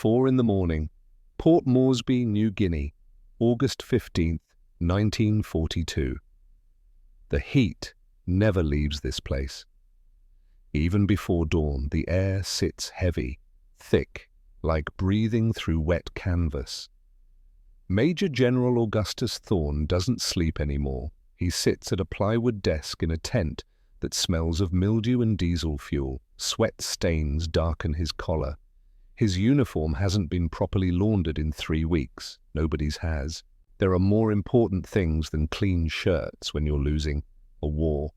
4 in the morning. Port Moresby, New Guinea, August 15th, 1942. The heat never leaves this place. Even before dawn, the air sits heavy, thick, like breathing through wet canvas. Major General Augustus Thorn doesn't sleep anymore. He sits at a plywood desk in a tent that smells of mildew and diesel fuel. Sweat stains darken his collar. His uniform hasn't been properly laundered in 3 weeks. Nobody's has. There are more important things than clean shirts when you're losing a war.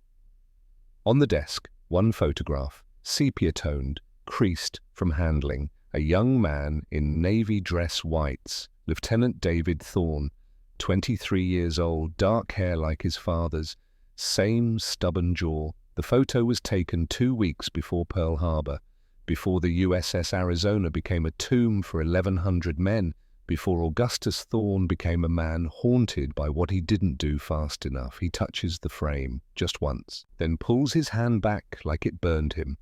On the desk, one photograph, sepia-toned, creased from handling, a young man in navy dress whites, Lieutenant David Thorn, 23 years old, dark hair like his father's, same stubborn jaw. The photo was taken 2 weeks before Pearl Harbor, before the USS Arizona became a tomb for 1,100 men, before Augustus Thorn became a man haunted by what he didn't do fast enough. He touches the frame just once, then pulls his hand back like it burned him.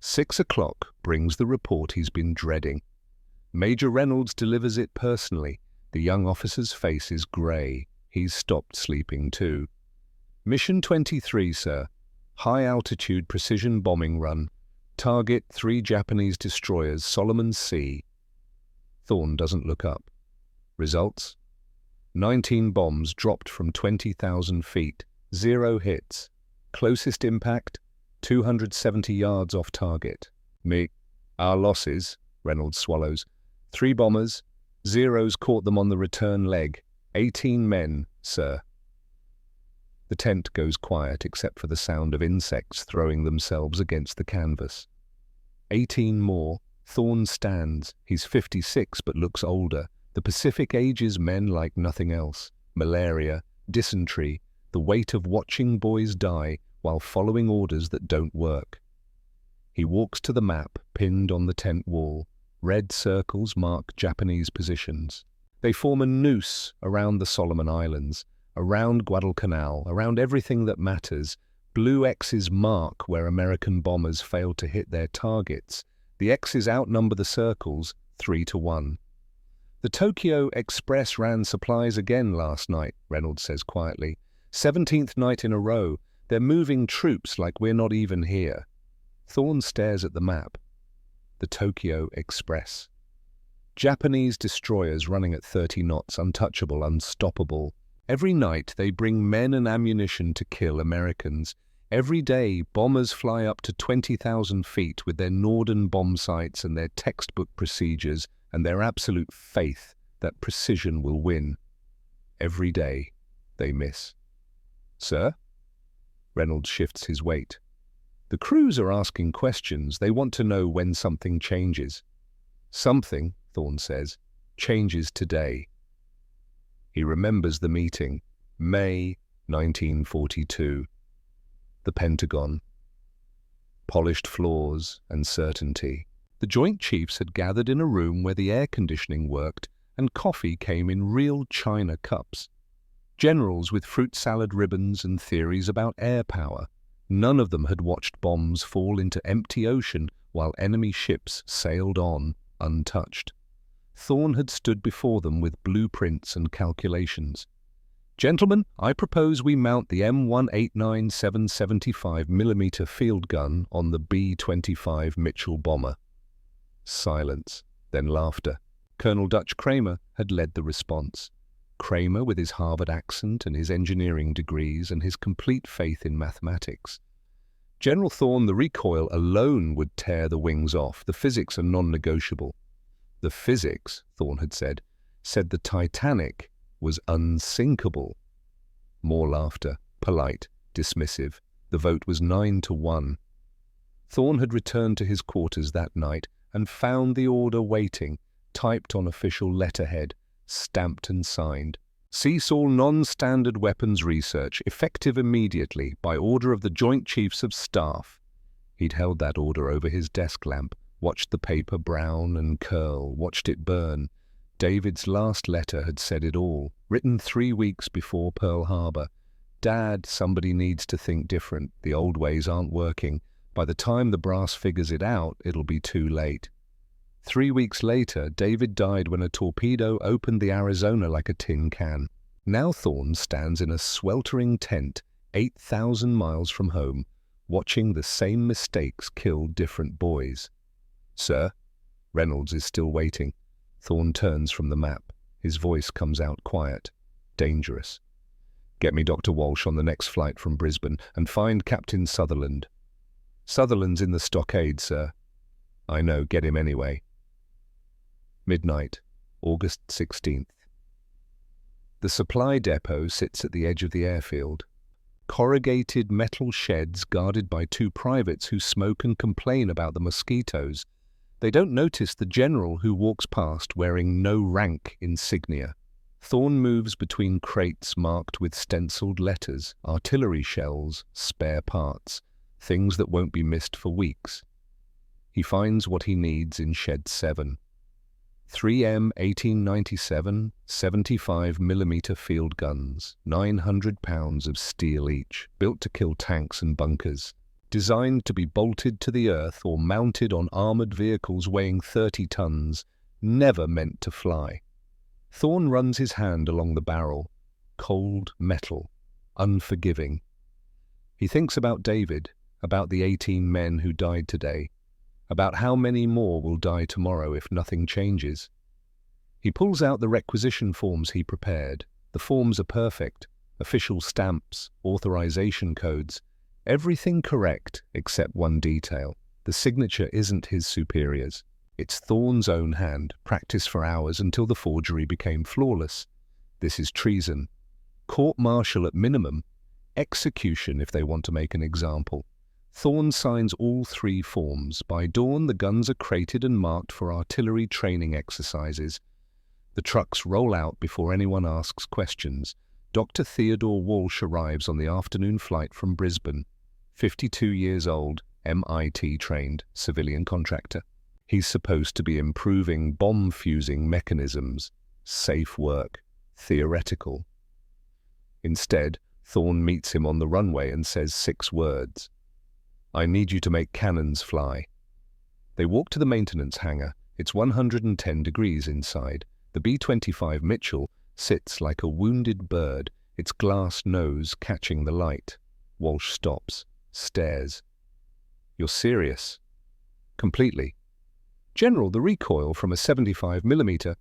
6 o'clock brings the report he's been dreading. Major Reynolds delivers it personally. The young officer's face is grey. He's stopped sleeping too. Mission 23, sir. High-altitude precision bombing run. Target 3 Japanese destroyers, Solomon Sea. Thorn doesn't look up. Results? 19 bombs dropped from 20,000 feet. 0 hits. Closest impact? 270 yards off target. Our losses, Reynolds swallows. 3 bombers. Zeros caught them on the return leg. 18 men, sir. The tent goes quiet except for the sound of insects throwing themselves against the canvas. 18 more. Thorn stands. He's 56 but looks older. The Pacific ages men like nothing else. Malaria, dysentery, the weight of watching boys die while following orders that don't work. He walks to the map pinned on the tent wall. Red circles mark Japanese positions. They form a noose around the Solomon Islands, around Guadalcanal, around everything that matters. Blue X's mark where American bombers failed to hit their targets. The X's outnumber the circles 3-1. The Tokyo Express ran supplies again last night, Reynolds says quietly. 17th night in a row. They're moving troops like we're not even here. Thorn stares at the map. The Tokyo Express. Japanese destroyers running at 30 knots, untouchable, unstoppable. Every night they bring men and ammunition to kill Americans. Every day bombers fly up to 20,000 feet with their Norden bomb sights and their textbook procedures and their absolute faith that precision will win. Every day they miss. Sir? Reynolds shifts his weight. The crews are asking questions. They want to know when something changes. Something, Thorn says, changes today. He remembers the meeting, May 1942. The Pentagon. Polished floors and certainty. The Joint Chiefs had gathered in a room where the air conditioning worked and coffee came in real china cups. Generals with fruit salad ribbons and theories about air power. None of them had watched bombs fall into empty ocean while enemy ships sailed on untouched. Thorn had stood before them with blueprints and calculations. Gentlemen, I propose we mount the M189 775mm field gun on the B-25 Mitchell bomber. Silence, then laughter. Colonel Dutch Kramer had led the response. Kramer, with his Harvard accent and his engineering degrees and his complete faith in mathematics. General Thorn, the recoil alone would tear the wings off. The physics are non-negotiable. The physics, Thorn had said the Titanic was unsinkable. More laughter, polite, dismissive. The vote was 9-1. Thorn had returned to his quarters that night and found the order waiting, typed on official letterhead, stamped and signed. Cease all non-standard weapons research, effective immediately, by order of the Joint Chiefs of Staff. He'd held that order over his desk lamp, watched the paper brown and curl, watched it burn. David's last letter had said it all, written 3 weeks before Pearl Harbor. Dad, somebody needs to think different. The old ways aren't working. By the time the brass figures it out, it'll be too late. 3 weeks later, David died when a torpedo opened the Arizona like a tin can. Now Thorne stands in a sweltering tent 8,000 miles from home, watching the same mistakes kill different boys. "Sir?" Reynolds is still waiting. Thorne turns from the map. His voice comes out quiet, dangerous. "Get me Dr. Walsh on the next flight from Brisbane and find Captain Sutherland." "Sutherland's in the stockade, sir." "I know, get him anyway." Midnight, August 16th. The supply depot sits at the edge of the airfield. Corrugated metal sheds guarded by 2 privates who smoke and complain about the mosquitoes. They don't notice the general who walks past wearing no rank insignia. Thorne moves between crates marked with stenciled letters, artillery shells, spare parts, things that won't be missed for weeks. He finds what he needs in Shed 7. 3M 1897 75mm field guns, 900 pounds of steel each, built to kill tanks and bunkers, designed to be bolted to the earth or mounted on armored vehicles weighing 30 tons, never meant to fly. Thorne runs his hand along the barrel, cold metal, unforgiving. He thinks about David, about the 18 men who died today, about how many more will die tomorrow if nothing changes. He pulls out the requisition forms he prepared. The forms are perfect. Official stamps, authorization codes, everything correct except one detail. The signature isn't his superior's. It's Thorne's own hand, practiced for hours until the forgery became flawless. This is treason. Court-martial at minimum. Execution if they want to make an example. Thorne signs all 3 forms. By dawn, the guns are crated and marked for artillery training exercises. The trucks roll out before anyone asks questions. Dr. Theodore Walsh arrives on the afternoon flight from Brisbane. 52 years old, MIT-trained, civilian contractor. He's supposed to be improving bomb-fusing mechanisms. Safe work. Theoretical. Instead, Thorne meets him on the runway and says 6 words. "I need you to make cannons fly." They walk to the maintenance hangar. It's 110 degrees inside. The B-25 Mitchell sits like a wounded bird, its glass nose catching the light. Walsh stops, stares. "You're serious?" "Completely." "General, the recoil from a 75mm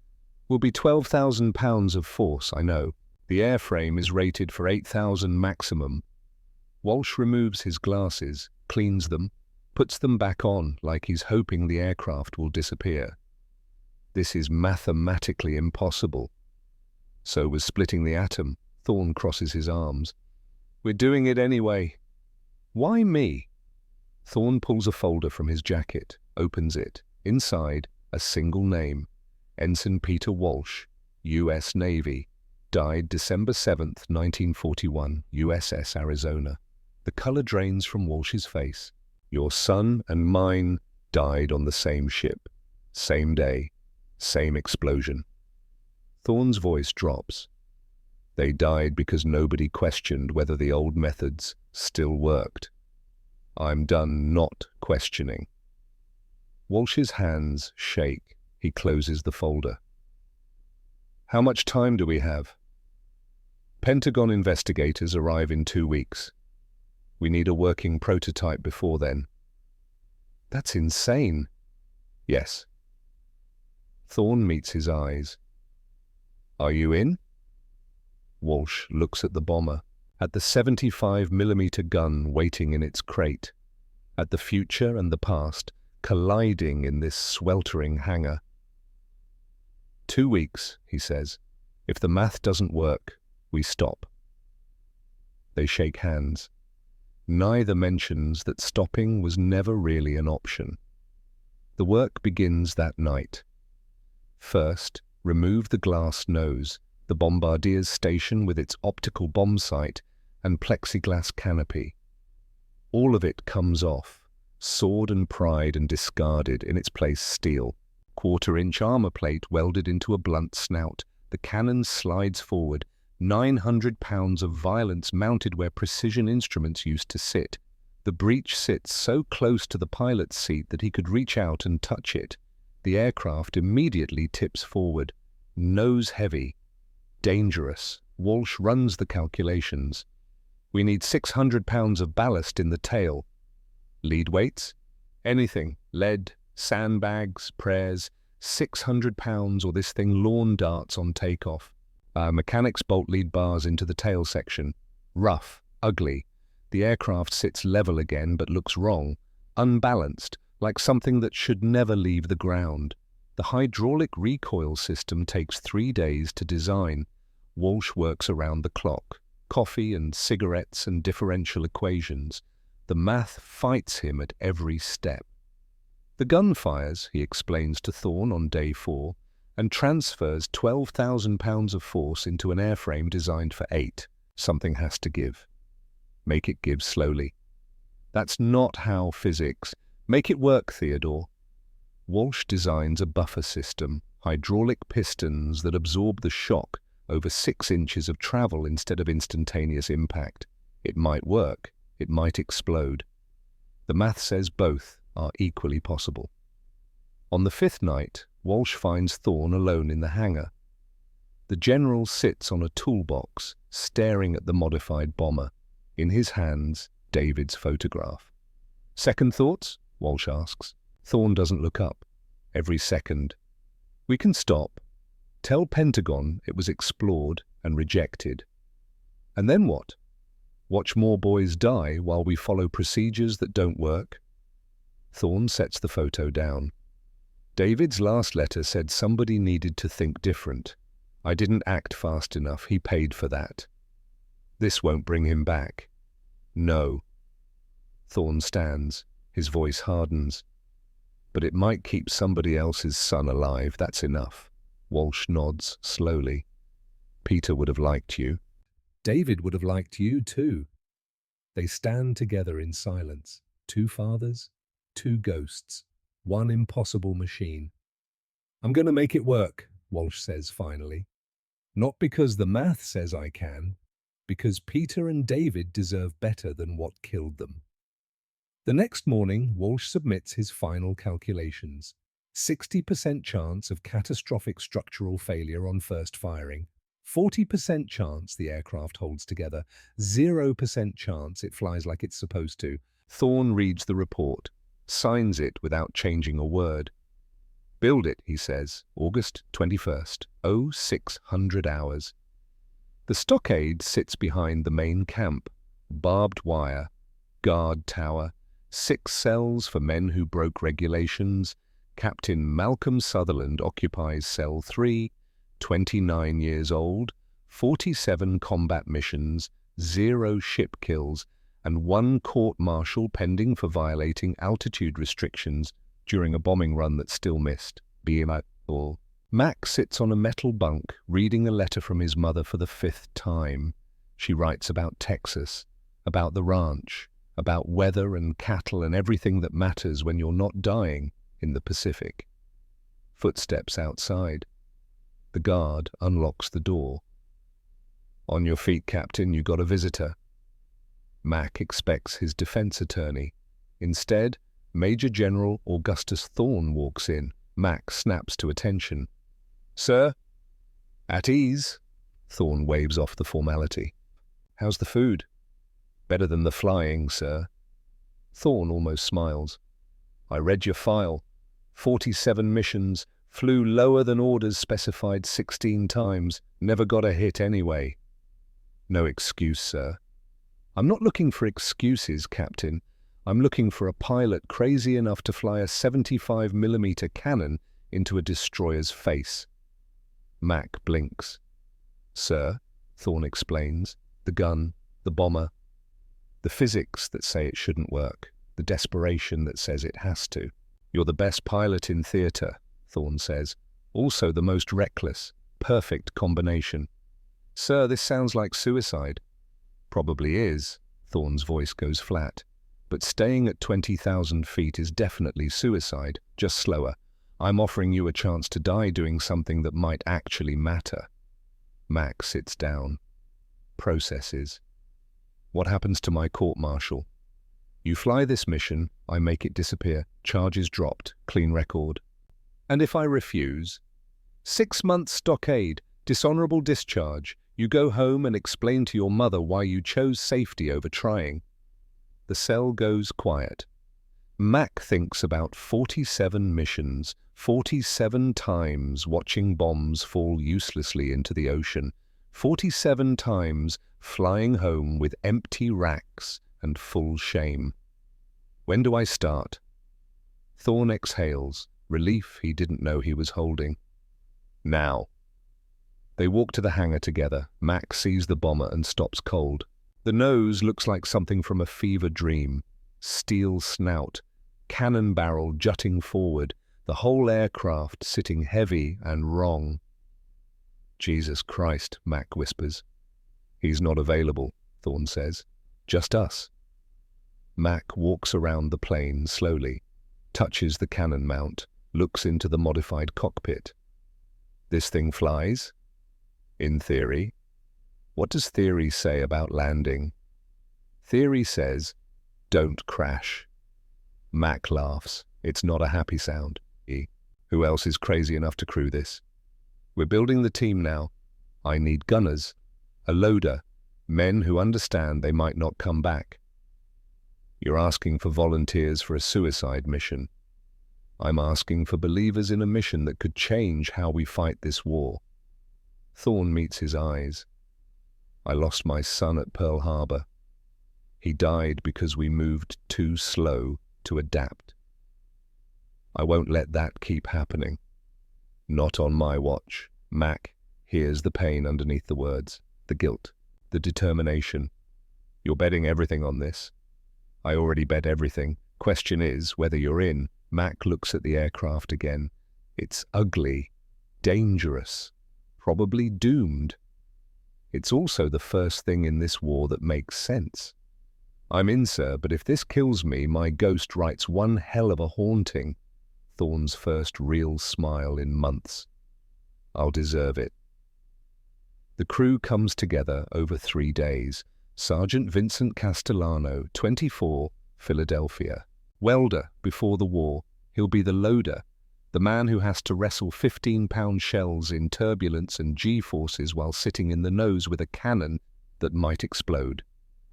will be 12,000 pounds of force, I know. The airframe is rated for 8,000 maximum." Walsh removes his glasses, cleans them, puts them back on like he's hoping the aircraft will disappear. This is mathematically impossible. So was splitting the atom. Thorne crosses his arms. "We're doing it anyway." "Why me?" Thorne pulls a folder from his jacket, opens it. Inside, a single name. Ensign Peter Walsh, U.S. Navy. Died December 7th, 1941, USS Arizona. The color drains from Walsh's face. "Your son and mine died on the same ship. Same day. Same explosion." Thorne's voice drops. "They died because nobody questioned whether the old methods still worked. I'm done not questioning." Walsh's hands shake. He closes the folder. "How much time do we have?" "Pentagon investigators arrive in 2 weeks. We need a working prototype before then." "That's insane." "Yes." Thorne meets his eyes. "Are you in?" Walsh looks at the bomber, at the 75mm gun waiting in its crate, at the future and the past colliding in this sweltering hangar. 2 weeks, he says. "If the math doesn't work, we stop." They shake hands. Neither mentions that stopping was never really an option. The work begins that night. First, remove the glass nose, the bombardier's station with its optical bomb sight and plexiglass canopy. All of it comes off, sword and pried and discarded, in its place steel. 1/4-inch armor plate welded into a blunt snout. The cannon slides forward, 900 pounds of violence mounted where precision instruments used to sit. The breech sits so close to the pilot's seat that he could reach out and touch it. The aircraft immediately tips forward, nose heavy. Dangerous. Walsh runs the calculations. We need 600 pounds of ballast in the tail. Lead weights? Anything. Lead, sandbags, prayers. 600 pounds or this thing lawn darts on takeoff. Mechanics bolt lead bars into the tail section. Rough, ugly. The aircraft sits level again but looks wrong, unbalanced, like something that should never leave the ground. The hydraulic recoil system takes 3 days to design. Walsh works around the clock. Coffee and cigarettes and differential equations. The math fights him at every step. The gun fires, he explains to Thorne on day 4, and transfers 12,000 pounds of force into an airframe designed for 8. Something has to give. Make it give slowly. That's not how physics. Make it work, Theodore. Walsh designs a buffer system, hydraulic pistons that absorb the shock over 6 inches of travel instead of instantaneous impact. It might work, it might explode. The math says both are equally possible. On the 5th night, Walsh finds Thorne alone in the hangar. The general sits on a toolbox, staring at the modified bomber. In his hands, David's photograph. Second thoughts? Walsh asks. Thorne doesn't look up. Every second. We can stop. Tell Pentagon it was explored and rejected. And then what? Watch more boys die while we follow procedures that don't work? Thorne sets the photo down. David's last letter said somebody needed to think different. I didn't act fast enough. He paid for that. This won't bring him back. No. Thorne stands. His voice hardens. But it might keep somebody else's son alive. That's enough. Walsh nods slowly. Peter would have liked you. David would have liked you too. They stand together in silence. 2 fathers, 2 ghosts, 1 impossible machine. I'm going to make it work, Walsh says finally. Not because the math says I can, because Peter and David deserve better than what killed them. The next morning, Walsh submits his final calculations. 60% chance of catastrophic structural failure on first firing, 40% chance the aircraft holds together, 0% chance it flies like it's supposed to. Thorne reads the report, signs it without changing a word. Build it, he says, August 21st, 0600 hours. The stockade sits behind the main camp, barbed wire, guard tower, 6 cells for men who broke regulations. Captain Malcolm Sutherland occupies Cell 3, 29 years old, 47 combat missions, 0 ship kills, and 1 court-martial pending for violating altitude restrictions during a bombing run that still missed. Mac sits on a metal bunk, reading a letter from his mother for the 5th time. She writes about Texas, about the ranch, about weather and cattle and everything that matters when you're not dying in the Pacific. Footsteps outside. The guard unlocks the door. On your feet, Captain, you got a visitor. Mac expects his defense attorney. Instead, Major General Augustus Thorne walks in. Mac snaps to attention. Sir? At ease. Thorne waves off the formality. How's the food? Better than the flying, sir. Thorne almost smiles. I read your file. 47 missions, flew lower than orders specified 16 times, never got a hit anyway. No excuse, sir. I'm not looking for excuses, Captain. I'm looking for a pilot crazy enough to fly a 75mm cannon into a destroyer's face. Mac blinks. Sir, Thorne explains, the gun, the bomber, the physics that say it shouldn't work, the desperation that says it has to. You're the best pilot in theater, Thorne says, also the most reckless, perfect combination. Sir, this sounds like suicide. Probably is, Thorne's voice goes flat. But staying at 20,000 feet is definitely suicide, just slower. I'm offering you a chance to die doing something that might actually matter. Mac sits down. Processes. What happens to my court-martial? You fly this mission, I make it disappear. Charges dropped, clean record. And if I refuse? 6 months stockade, dishonorable discharge. You go home and explain to your mother why you chose safety over trying. The cell goes quiet. Mac thinks about 47 missions, 47 times watching bombs fall uselessly into the ocean, 47 times flying home with empty racks and full shame. When do I start? Thorne exhales, relief he didn't know he was holding. Now. They walk to the hangar together. Mac sees the bomber and stops cold. The nose looks like something from a fever dream. Steel snout, cannon barrel jutting forward, the whole aircraft sitting heavy and wrong. Jesus Christ, Mac whispers. He's not available, Thorne says. Just us. Mac walks around the plane slowly, touches the cannon mount, looks into the modified cockpit. This thing flies? In theory. What does theory say about landing? Theory says, don't crash. Mac laughs. It's not a happy sound. Who else is crazy enough to crew this? We're building the team now. I need gunners, a loader, men who understand they might not come back. You're asking for volunteers for a suicide mission. I'm asking for believers in a mission that could change how we fight this war. Thorne meets his eyes. I lost my son at Pearl Harbor. He died because we moved too slow to adapt. I won't let that keep happening. Not on my watch. Mac hears the pain underneath the words, the guilt, the determination. You're betting everything on this. I already bet everything. Question is whether you're in. Mac looks at the aircraft again. It's ugly, dangerous, probably doomed. It's also the first thing in this war that makes sense. I'm in, sir, but if this kills me, my ghost writes one hell of a haunting. Thorne's first real smile in months. I'll deserve it. The crew comes together over 3 days. Sergeant Vincent Castellano, 24, Philadelphia. Welder before the war. He'll be the loader, the man who has to wrestle 15-pound shells in turbulence and G-forces while sitting in the nose with a cannon that might explode.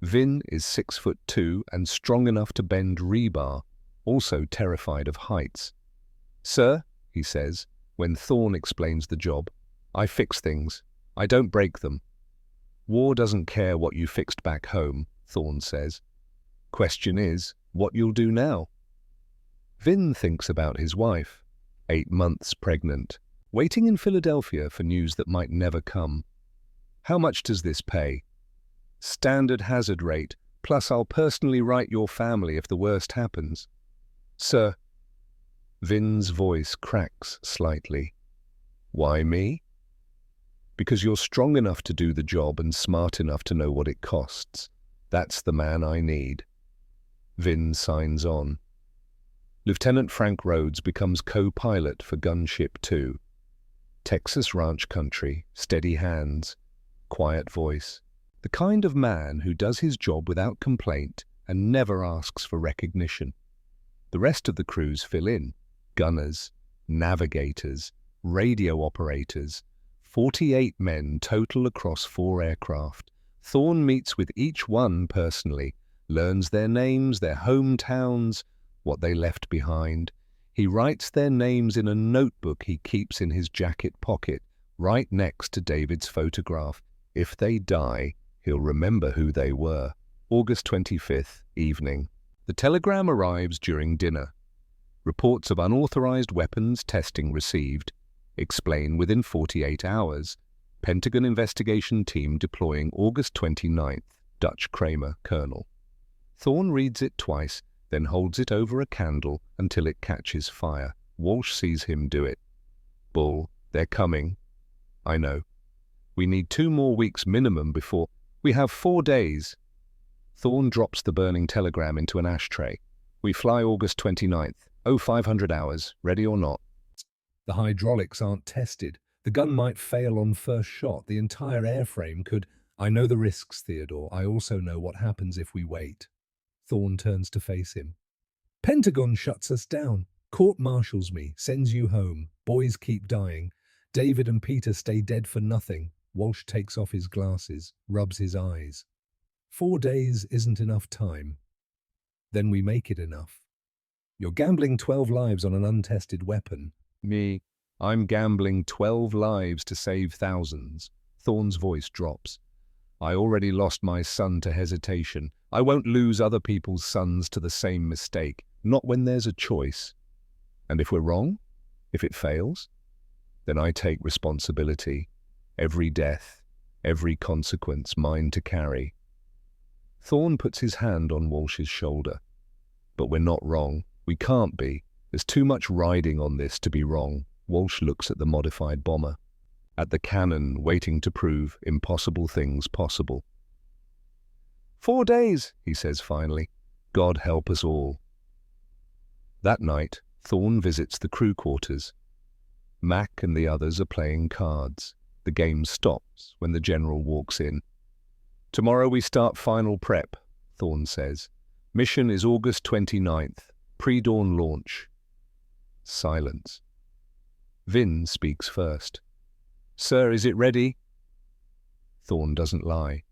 Vin is 6'2" and strong enough to bend rebar, also terrified of heights. Sir, he says, when Thorne explains the job, I fix things. I don't break them. War doesn't care what you fixed back home, Thorne says. Question is, what you'll do now? Vin thinks about his wife, 8 months pregnant, waiting in Philadelphia for news that might never come. How much does this pay? Standard hazard rate, plus I'll personally write your family if the worst happens. Sir. Vin's voice cracks slightly. Why me? Because you're strong enough to do the job and smart enough to know what it costs. That's the man I need. Vin signs on. Lieutenant Frank Rhodes becomes co-pilot for Gunship 2. Texas ranch country, steady hands, quiet voice. The kind of man who does his job without complaint and never asks for recognition. The rest of the crews fill in. Gunners, navigators, radio operators. 48 men total across 4 aircraft. Thorne meets with each one personally, learns their names, their hometowns, what they left behind. He writes their names in a notebook he keeps in his jacket pocket, right next to David's photograph. If they die, he'll remember who they were. August 25th, evening. The telegram arrives during dinner. Reports of unauthorized weapons testing received. Explain within 48 hours. Pentagon investigation team deploying August 29th. Dutch Kramer, Colonel. Thorne reads it twice, then holds it over a candle until it catches fire. Walsh sees him do it. Bull, they're coming. I know. We need 2 more weeks minimum before... We have 4 days. Thorne drops the burning telegram into an ashtray. We fly August 29th. 0500 hours, ready or not. The hydraulics aren't tested. The gun might fail on first shot. The entire airframe could... I know the risks, Theodore. I also know what happens if we wait. Thorne turns to face him. Pentagon shuts us down. Court martials me, sends you home. Boys keep dying. David and Peter stay dead for nothing. Walsh takes off his glasses, rubs his eyes. 4 days isn't enough time. Then we make it enough. You're gambling 12 lives on an untested weapon. I'm gambling 12 lives to save thousands. Thorne's voice drops. I already lost my son to hesitation. I won't lose other people's sons to the same mistake, not when there's a choice. And if we're wrong, if it fails, then I take responsibility. Every death, every consequence mine to carry. Thorne puts his hand on Walsh's shoulder. But we're not wrong. We can't be. There's too much riding on this to be wrong. Walsh looks at the modified bomber, at the cannon waiting to prove impossible things possible. 4 days, he says finally. God help us all. That night, Thorne visits the crew quarters. Mac and the others are playing cards. The game stops when the general walks in. Tomorrow we start final prep, Thorne says. Mission is August 29th, pre-dawn launch. Silence. Vin speaks first. Sir, is it ready? Thorne doesn't lie.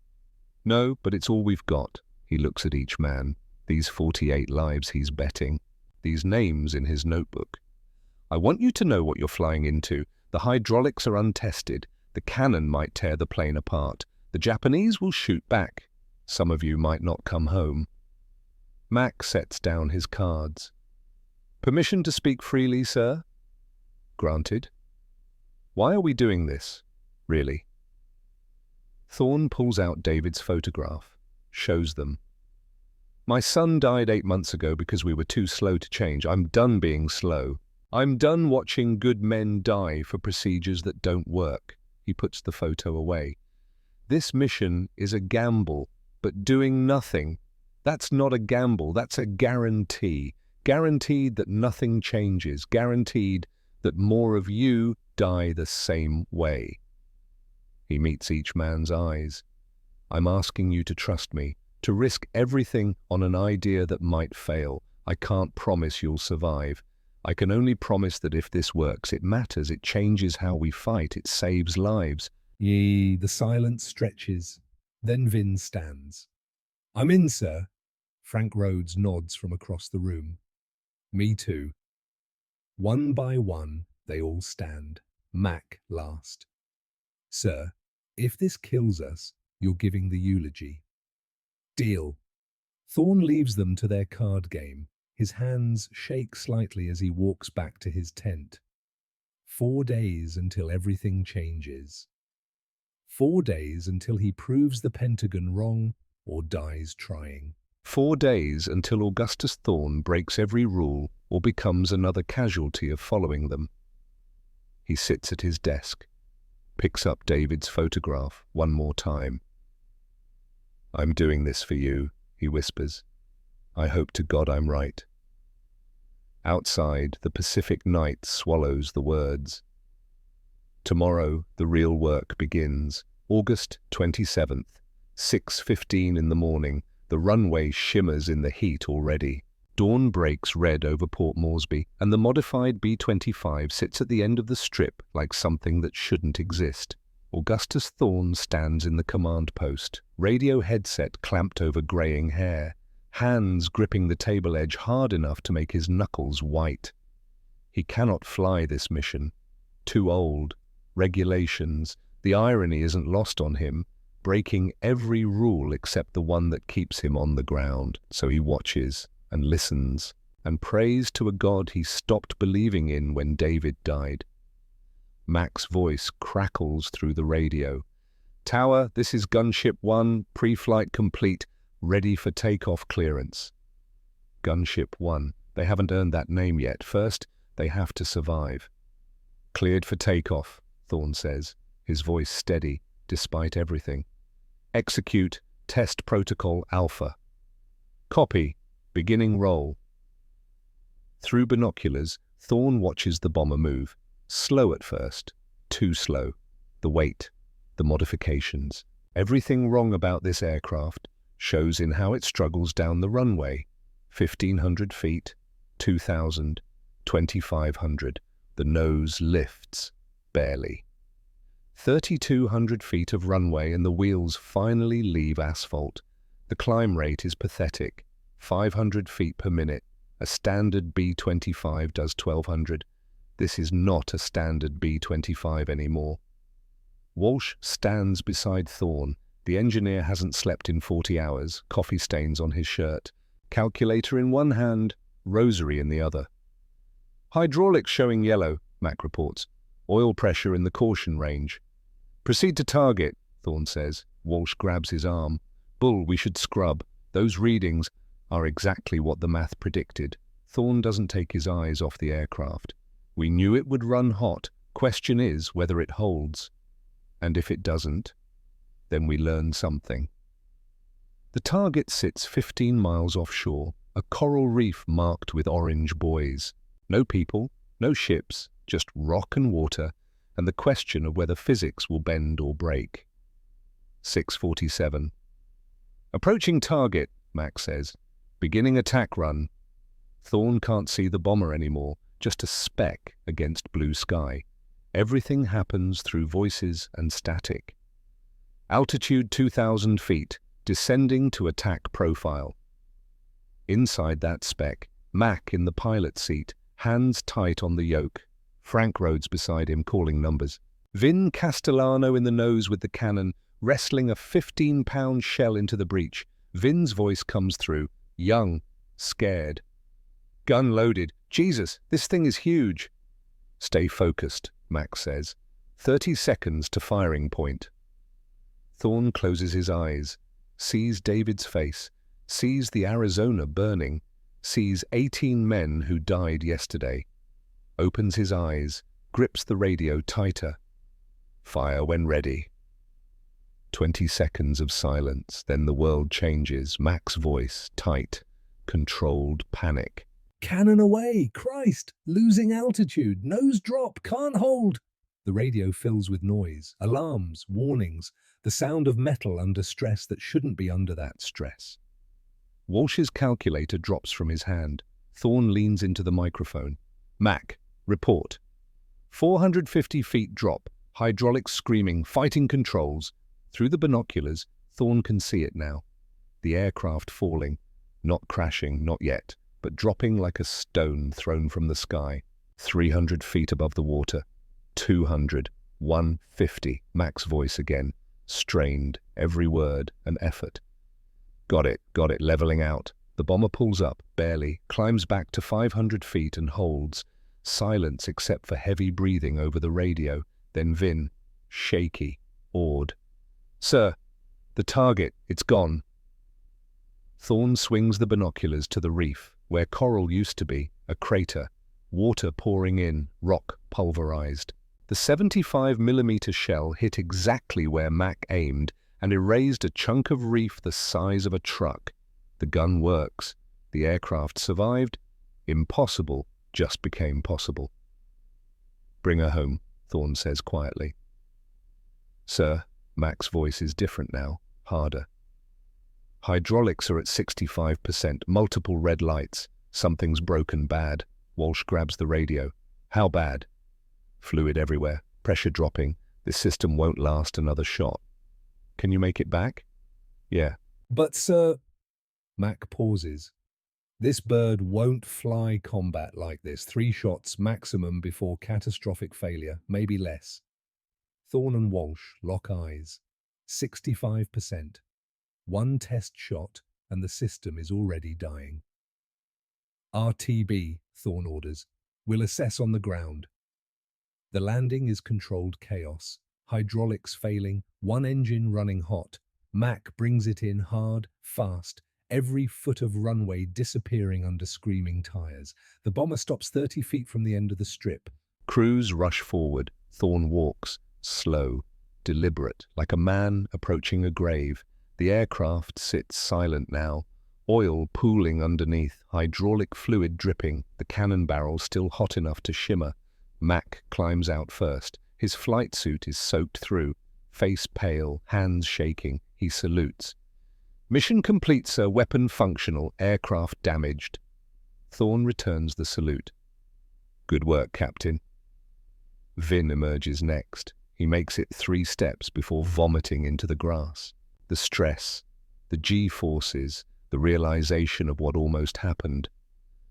No, but it's all we've got. He looks at each man, these 48 lives he's betting, these names in his notebook. I want you to know what you're flying into. The hydraulics are untested. The cannon might tear the plane apart. The Japanese will shoot back. Some of you might not come home. Mac sets down his cards. Permission to speak freely, sir? Granted. Why are we doing this, really? Thorne pulls out David's photograph, shows them. My son died 8 months ago because we were too slow to change. I'm done being slow. I'm done watching good men die for procedures that don't work. He puts the photo away. This mission is a gamble, but doing nothing, that's not a gamble, that's a guarantee. Guaranteed that nothing changes, guaranteed that more of you die the same way. He meets each man's eyes. I'm asking you to trust me, to risk everything on an idea that might fail. I can't promise you'll survive. I can only promise that if this works, it matters, it changes how we fight, it saves lives. The silence stretches. Then Vin stands. I'm in, sir. Frank Rhodes nods from across the room. Me too. One by one, they all stand. Mac last. Sir, if this kills us, you're giving the eulogy. Deal. Thorne leaves them to their card game. His hands shake slightly as he walks back to his tent. 4 days until everything changes. 4 days until he proves the Pentagon wrong or dies trying. 4 days until Augustus Thorne breaks every rule or becomes another casualty of following them. He sits at his desk, picks up David's photograph one more time. I'm doing this for you, he whispers. I hope to God I'm right. Outside, the Pacific night swallows the words. Tomorrow, the real work begins. August 27th, 6:15 in the morning. The runway shimmers in the heat already. Dawn breaks red over Port Moresby, and the modified B-25 sits at the end of the strip like something that shouldn't exist. Augustus Thorne stands in the command post, radio headset clamped over greying hair, hands gripping the table edge hard enough to make his knuckles white. He cannot fly this mission. Too old. Regulations. The irony isn't lost on him, breaking every rule except the one that keeps him on the ground. So he watches and listens and prays to a God he stopped believing in when David died. Mac's voice crackles through the radio. Tower, this is Gunship 1, pre-flight complete, ready for takeoff clearance. Gunship 1. They haven't earned that name yet. First, they have to survive. Cleared for takeoff, Thorne says, his voice steady, despite everything. Execute Test Protocol Alpha. Copy. Beginning roll. Through binoculars, Thorne watches the bomber move. Slow at first. Too slow. The weight. The modifications. Everything wrong about this aircraft shows in how it struggles down the runway. 1,500 feet. 2,000. 2,500. The nose lifts, barely. 3,200 feet of runway and the wheels finally leave asphalt. The climb rate is pathetic, 500 feet per minute. A standard B-25 does 1,200. This is not a standard B-25 anymore. Walsh stands beside Thorne. The engineer hasn't slept in 40 hours, coffee stains on his shirt. Calculator in one hand, rosary in the other. Hydraulics showing yellow, Mac reports. Oil pressure in the caution range. Proceed to target, Thorne says. Walsh grabs his arm. Bull, we should scrub. Those readings are exactly what the math predicted. Thorne doesn't take his eyes off the aircraft. We knew it would run hot. Question is whether it holds. And if it doesn't, then we learn something. The target sits 15 miles offshore, a coral reef marked with orange buoys. No people, no ships, just rock and water, and the question of whether physics will bend or break. 6:47. Approaching target, Mac says. Beginning attack run. Thorne can't see the bomber anymore, just a speck against blue sky. Everything happens through voices and static. Altitude 2,000 feet, descending to attack profile. Inside that speck, Mac in the pilot seat, hands tight on the yoke. Frank Rhodes beside him calling numbers. Vin Castellano in the nose with the cannon, wrestling a 15-pound shell into the breech. Vin's voice comes through, young, scared. Gun loaded. Jesus, this thing is huge. Stay focused, Mac says. 30 seconds to firing point. Thorne closes his eyes, sees David's face, sees the Arizona burning, sees 18 men who died yesterday. Opens his eyes, grips the radio tighter. Fire when ready. 20 seconds of silence, then the world changes. Mac's voice, tight, controlled panic. Cannon away! Christ! Losing altitude! Nose drop! Can't hold! The radio fills with noise, alarms, warnings, the sound of metal under stress that shouldn't be under that stress. Walsh's calculator drops from his hand. Thorne leans into the microphone. Mac, report. 450 feet drop, hydraulics screaming, fighting controls. Through the binoculars, Thorne can see it now. The aircraft falling, not crashing, not yet, but dropping like a stone thrown from the sky. 300 feet above the water. 200, 150, Mac's voice again, strained, every word an effort. Got it, leveling out. The bomber pulls up, barely, climbs back to 500 feet and holds. Silence except for heavy breathing over the radio. Then Vin, shaky, awed. Sir, the target, it's gone. Thorne swings the binoculars to the reef, where coral used to be, a crater, water pouring in, rock pulverized. The 75mm shell hit exactly where Mac aimed and erased a chunk of reef the size of a truck. The gun works. The aircraft survived. Impossible just became possible. Bring her home, Thorne says quietly. Sir, Mac's voice is different now, harder. Hydraulics are at 65%, multiple red lights. Something's broken bad. Walsh grabs the radio. How bad? Fluid everywhere, pressure dropping. This system won't last another shot. Can you make it back? Yeah. But, sir... Mac pauses. This bird won't fly combat like this. 3 shots maximum before catastrophic failure, maybe less. Thorne and Walsh lock eyes. 65%. 1 test shot and the system is already dying. RTB, Thorne orders. We'll assess on the ground. The landing is controlled chaos. Hydraulics failing, 1 engine running hot. Mac brings it in hard, fast, every foot of runway disappearing under screaming tires. The bomber stops 30 feet from the end of the strip. Crews rush forward. Thorne walks, slow, deliberate, like a man approaching a grave. The aircraft sits silent now, oil pooling underneath, hydraulic fluid dripping, the cannon barrel still hot enough to shimmer. Mac climbs out first. His flight suit is soaked through, face pale, hands shaking. He salutes. Mission complete, sir. Weapon functional, aircraft damaged. Thorne returns the salute. Good work, Captain. Vin emerges next. He makes it 3 steps before vomiting into the grass. The stress, the G-forces, the realization of what almost happened.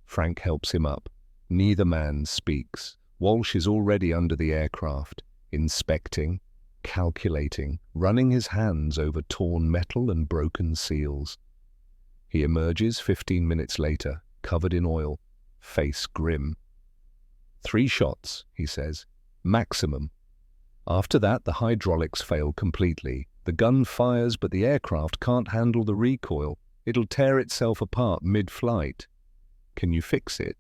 Frank helps him up. Neither man speaks. Walsh is already under the aircraft, inspecting, calculating, running his hands over torn metal and broken seals. He emerges 15 minutes later, covered in oil, face grim. 3 shots, he says. Maximum. After that, the hydraulics fail completely. The gun fires, but the aircraft can't handle the recoil. It'll tear itself apart mid-flight. Can you fix it?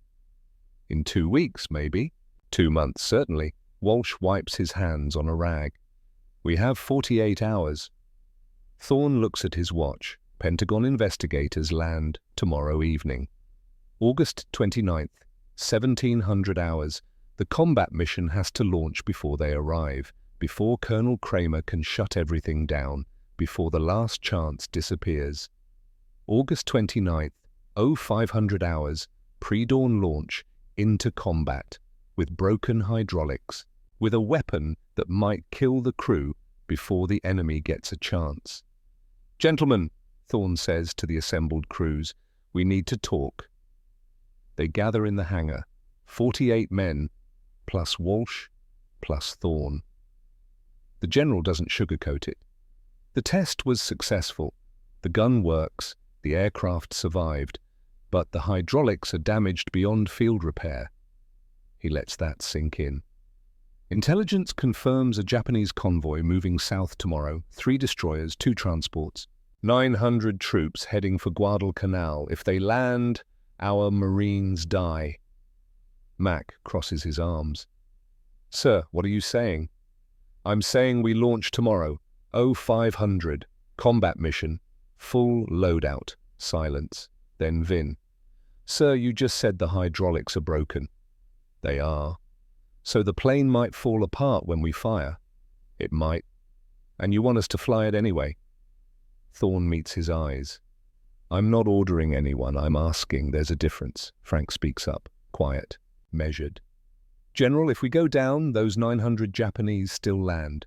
In 2 weeks, maybe. 2 months, certainly. Walsh wipes his hands on a rag. We have 48 hours. Thorne looks at his watch. Pentagon investigators land tomorrow evening. August 29th, 1700 hours. The combat mission has to launch before they arrive, before Colonel Kramer can shut everything down, before the last chance disappears. August 29th, 0500 hours, pre-dawn launch, into combat, with broken hydraulics, with a weapon that might kill the crew before the enemy gets a chance. "Gentlemen," Thorne says to the assembled crews, "we need to talk." They gather in the hangar, 48 men, plus Walsh, plus Thorne. The general doesn't sugarcoat it. The test was successful. The gun works, the aircraft survived, but the hydraulics are damaged beyond field repair. He lets that sink in. Intelligence confirms a Japanese convoy moving south tomorrow, 3 destroyers, 2 transports, 900 troops heading for Guadalcanal. If they land, our Marines die. Mac crosses his arms. "Sir, what are you saying?" "I'm saying we launch tomorrow, 0500, combat mission, full loadout." Silence. Then Vin. "Sir, you just said the hydraulics are broken." "They are. So the plane might fall apart when we fire." "It might. And you want us to fly it anyway?" Thorne meets his eyes. "I'm not ordering anyone, I'm asking. There's a difference." Frank speaks up, quiet, measured. "General, if we go down, those 900 Japanese still land."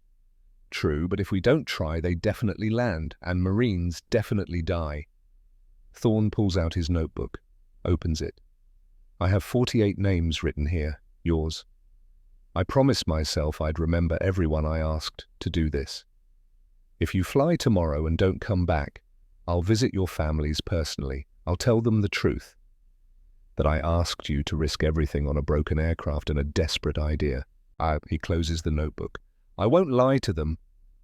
"True, but if we don't try, they definitely land, and Marines definitely die." Thorne pulls out his notebook, opens it. "I have 48 names written here, yours. I promised myself I'd remember everyone I asked to do this. If you fly tomorrow and don't come back, I'll visit your families personally. I'll tell them the truth. That I asked you to risk everything on a broken aircraft and a desperate idea." He closes the notebook. "I won't lie to them.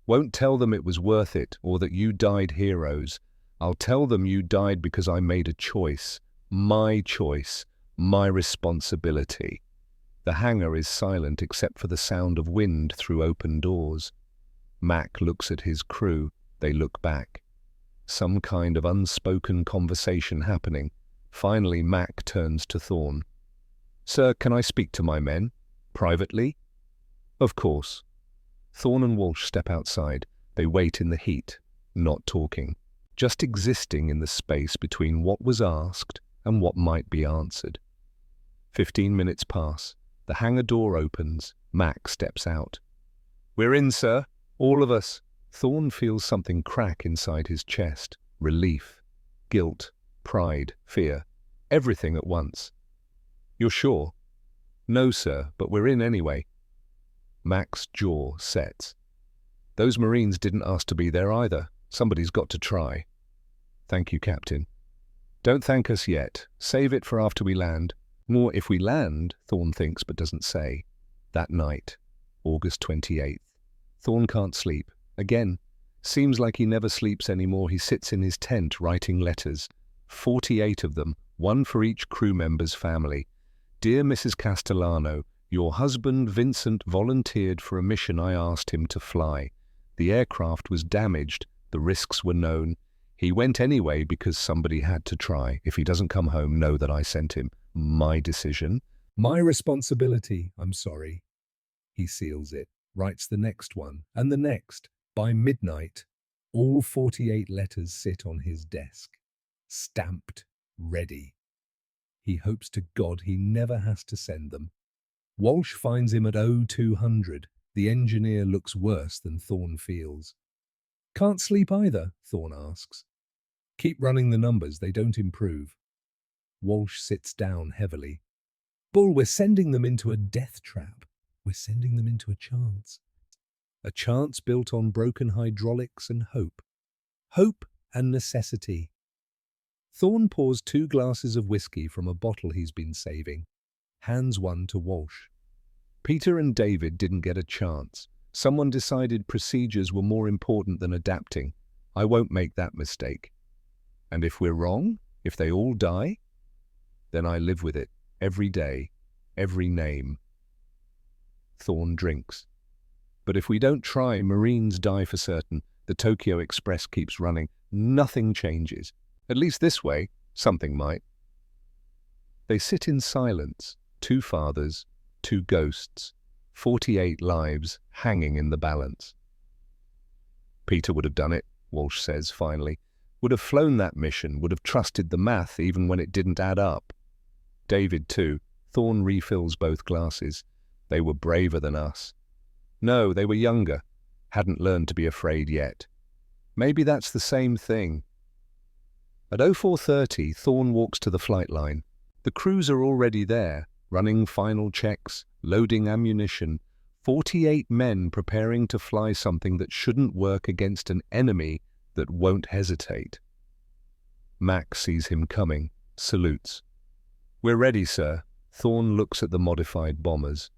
Won't tell them it was worth it or that you died heroes. I'll tell them you died because I made a choice. My choice. My responsibility." The hangar is silent except for the sound of wind through open doors. Mac looks at his crew. They look back. Some kind of unspoken conversation happening. Finally, Mac turns to Thorne. "Sir, can I speak to my men? Privately?" "Of course." Thorne and Walsh step outside. They wait in the heat, not talking, just existing in the space between what was asked and what might be answered. 15 minutes pass. The hangar door opens. Mac steps out. "We're in, sir. All of us." Thorne feels something crack inside his chest. Relief, guilt, pride, fear, everything at once. "You're sure?" "No, sir, but we're in anyway." Mac's jaw sets. "Those Marines didn't ask to be there either. Somebody's got to try." "Thank you, Captain." "Don't thank us yet. Save it for after we land." "Nor if we land," Thorne thinks but doesn't say. That night, August 28th. Thorne can't sleep. Again. Seems like he never sleeps anymore. He sits in his tent writing letters. 48 of them, one for each crew member's family. "Dear Mrs. Castellano, your husband Vincent volunteered for a mission I asked him to fly. The aircraft was damaged. The risks were known. He went anyway because somebody had to try. If he doesn't come home, know that I sent him. My decision. My responsibility. I'm sorry." He seals it, writes the next one, and the next. By midnight, all 48 letters sit on his desk, stamped, ready. He hopes to God he never has to send them. Walsh finds him at 0200. The engineer looks worse than Thorne feels. Can't sleep either, Thorne asks. Keep running the numbers, they don't improve. Walsh sits down heavily. Bull, we're sending them into a death trap. We're sending them into a chance. A chance built on broken hydraulics and hope. Hope and necessity. Thorne pours 2 glasses of whiskey from a bottle he's been saving. Hands one to Walsh. Peter and David didn't get a chance. Someone decided procedures were more important than adapting. I won't make that mistake. And if we're wrong, if they all die, then I live with it, every day, every name. Thorne drinks. But if we don't try, Marines die for certain. The Tokyo Express keeps running. Nothing changes. At least this way, something might. They sit in silence, 2 fathers, 2 ghosts, 48 lives hanging in the balance. Peter would have done it, Walsh says finally. Would have flown that mission, would have trusted the math even when it didn't add up. David too. Thorne refills both glasses. They were braver than us. No, they were younger, hadn't learned to be afraid yet. Maybe that's the same thing. At 0430, Thorne walks to the flight line. The crews are already there, running final checks, loading ammunition. 48 men preparing to fly something that shouldn't work against an enemy that won't hesitate. Mac sees him coming, salutes. We're ready, sir. Thorne looks at the modified bombers.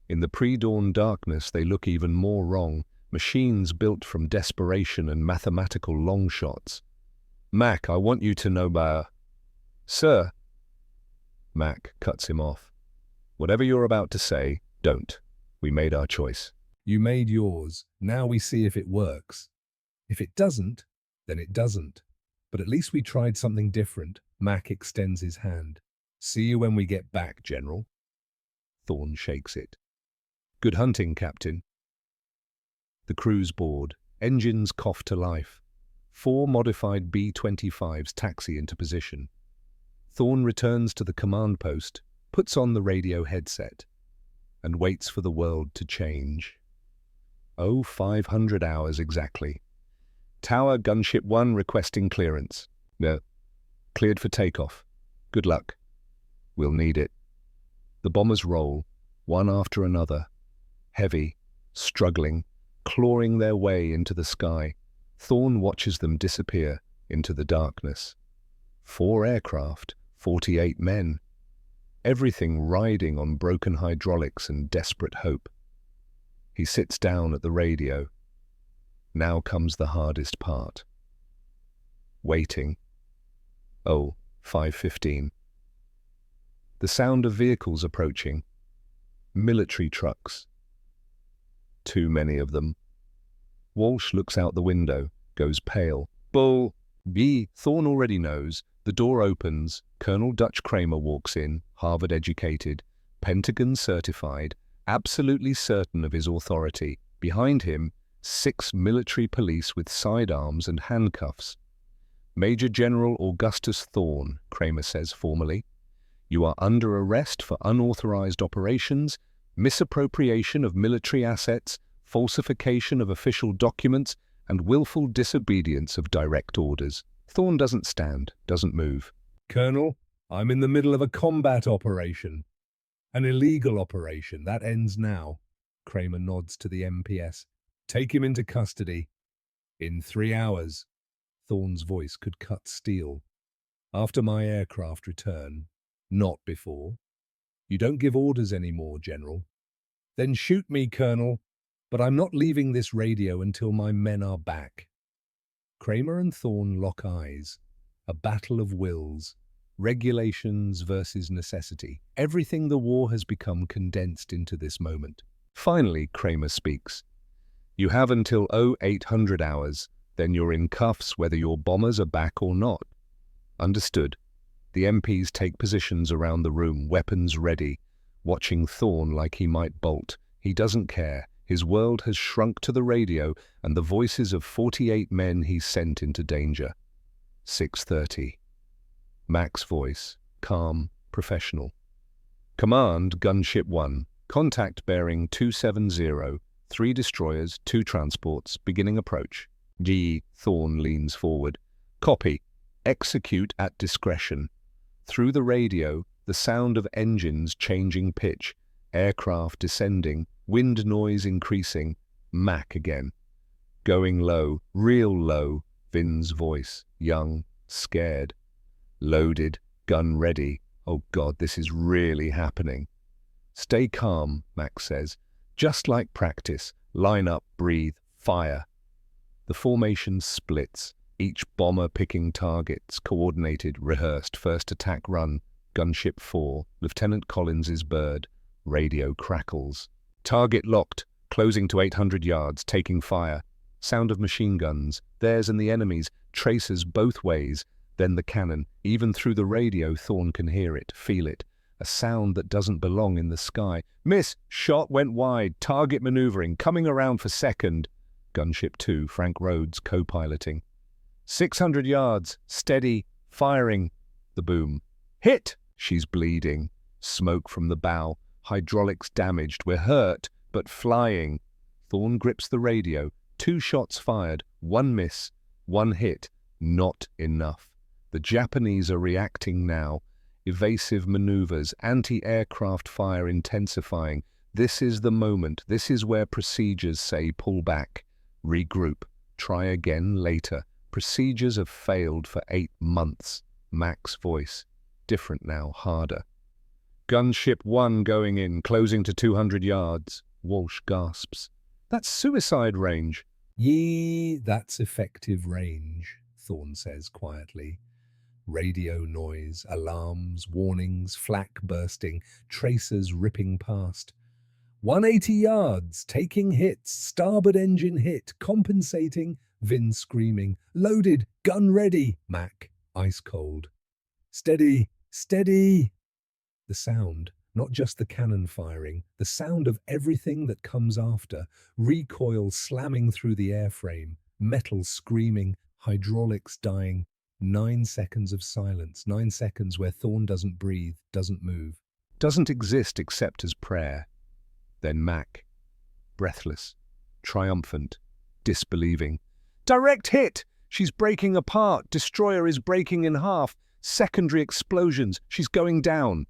In the pre-dawn darkness, they look even more wrong, machines built from desperation and mathematical long shots. Mac, I want you to know Sir. Mac cuts him off. Whatever you're about to say, don't. We made our choice. You made yours. Now we see if it works. If it doesn't, then it doesn't. But at least we tried something different. Mac extends his hand. See you when we get back, General. Thorne shakes it. Good hunting, Captain. The crew's board. Engines cough to life. 4 modified B-25s taxi into position. Thorne returns to the command post, puts on the radio headset, and waits for the world to change. 500 hours exactly. Tower Gunship 1 requesting clearance. No. Cleared for takeoff. Good luck. We'll need it. The bombers roll, one after another, heavy, struggling, clawing their way into the sky. Thorne watches them disappear into the darkness. 4 aircraft, 48 men. Everything riding on broken hydraulics and desperate hope. He sits down at the radio. Now comes the hardest part. Waiting. 5:15. The sound of vehicles approaching. Military trucks. Too many of them. Walsh looks out the window, goes pale. Bull! Thorne already knows. The door opens. Colonel Dutch Kramer walks in, Harvard-educated, Pentagon certified, absolutely certain of his authority. Behind him, 6 military police with sidearms and handcuffs. Major General Augustus Thorne, Kramer says formally. You are under arrest for unauthorized operations, misappropriation of military assets, falsification of official documents, and willful disobedience of direct orders. Thorne doesn't stand, doesn't move. Colonel, I'm in the middle of a combat operation. An illegal operation. That ends now. Kramer nods to the MPS. Take him into custody. In 3 hours. Thorne's voice could cut steel. After my aircraft return. Not before. You don't give orders anymore, General. Then shoot me, Colonel. But I'm not leaving this radio until my men are back. Kramer and Thorne lock eyes. A battle of wills. Regulations versus necessity. Everything the war has become condensed into this moment. Finally, Kramer speaks. You have until 0800 hours. Then you're in cuffs whether your bombers are back or not. Understood. The MPs take positions around the room, weapons ready, watching Thorne like he might bolt. He doesn't care. His world has shrunk to the radio and the voices of 48 men he's sent into danger. 6:30. Mac's voice, calm, professional. Command, Gunship 1. Contact bearing 270. 3 destroyers, 2 transports, beginning approach. G. Thorn leans forward. Copy. Execute at discretion. Through the radio, the sound of engines changing pitch, aircraft descending, wind noise increasing. Mac again. Going low, real low, Vin's voice, young, scared. Loaded, gun ready. Oh God, this is really happening. Stay calm, Mac says. Just like practice. Line up, breathe, fire. The formation splits, each bomber picking targets, coordinated, rehearsed, first attack run. Gunship 4, Lieutenant Collins's bird. Radio crackles. Target locked, closing to 800 yards, taking fire. Sound of machine guns, theirs and the enemy's, tracers both ways. Then the cannon, even through the radio, Thorn can hear it, feel it. A sound that doesn't belong in the sky. Miss! Shot went wide, target maneuvering, coming around for second. Gunship 2, Frank Rhodes, co-piloting. 600 yards, steady, firing. The boom. Hit! She's bleeding. Smoke from the bow. Hydraulics damaged. We're hurt, but flying. Thorn grips the radio. 2 shots fired. 1 miss. 1 hit. Not enough. The Japanese are reacting now. Evasive maneuvers, anti-aircraft fire intensifying. This is the moment. This is where procedures say pull back, regroup, try again later. Procedures have failed for 8 months. Mac's voice. Different now, harder. Gunship 1 going in, closing to 200 yards. Walsh gasps. That's suicide range. Yee, that's effective range, Thorn says quietly. Radio noise, alarms, warnings, flak bursting, tracers ripping past. 180 yards, taking hits, starboard engine hit, compensating, Vin screaming, loaded, gun ready, Mac, ice cold. Steady, steady. The sound, not just the cannon firing, the sound of everything that comes after, recoil slamming through the airframe, metal screaming, hydraulics dying. 9 seconds of silence, 9 seconds where Thorn doesn't breathe, doesn't move. Doesn't exist except as prayer. Then Mac, breathless, triumphant, disbelieving. Direct hit! She's breaking apart. Destroyer is breaking in half. Secondary explosions. She's going down.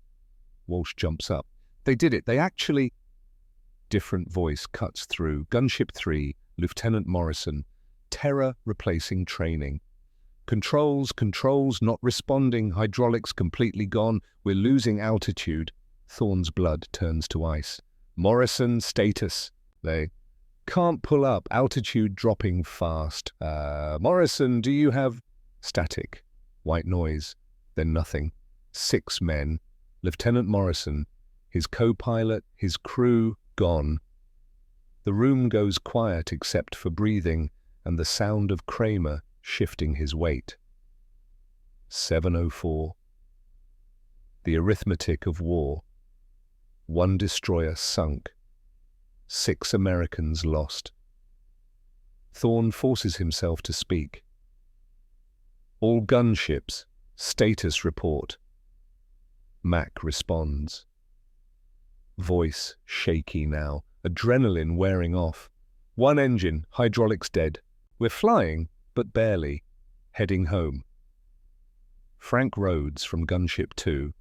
Walsh jumps up. They did it. They actually... Different voice cuts through. Gunship 3, Lieutenant Morrison. Terror replacing training. Controls not responding. Hydraulics completely gone. We're losing altitude. Thorn's blood turns to ice. Morrison, status. They can't pull up. Altitude dropping fast. Morrison, do you have... Static. White noise. Then nothing. 6 men. Lieutenant Morrison. His co-pilot, his crew, gone. The room goes quiet except for breathing and the sound of Kramer shifting his weight. 7:04. The arithmetic of war. 1 destroyer sunk. 6 Americans lost. Thorn forces himself to speak. All gunships, status report. Mac responds. Voice shaky now, adrenaline wearing off. 1 engine, hydraulics dead. We're flying, but barely. Heading home. Frank Rhodes from Gunship 2.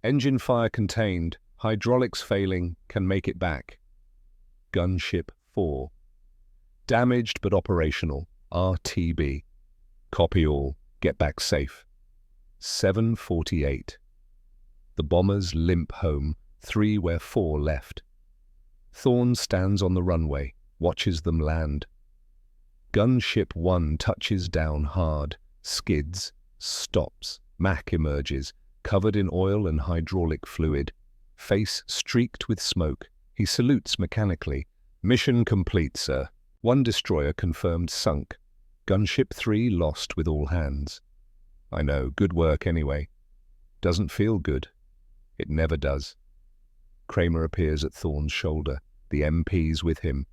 Engine fire contained, hydraulics failing, can make it back. Gunship 4. Damaged but operational, RTB. Copy all, get back safe. 7:48. The bombers limp home, 3 where 4 left. Thorn stands on the runway, watches them land. Gunship 1 touches down hard, skids, stops. Mac emerges, covered in oil and hydraulic fluid. Face streaked with smoke. He salutes mechanically. Mission complete, sir. 1 destroyer confirmed sunk. Gunship 3 lost with all hands. I know, good work anyway. Doesn't feel good. It never does. Kramer appears at Thorn's shoulder. The MP's with him.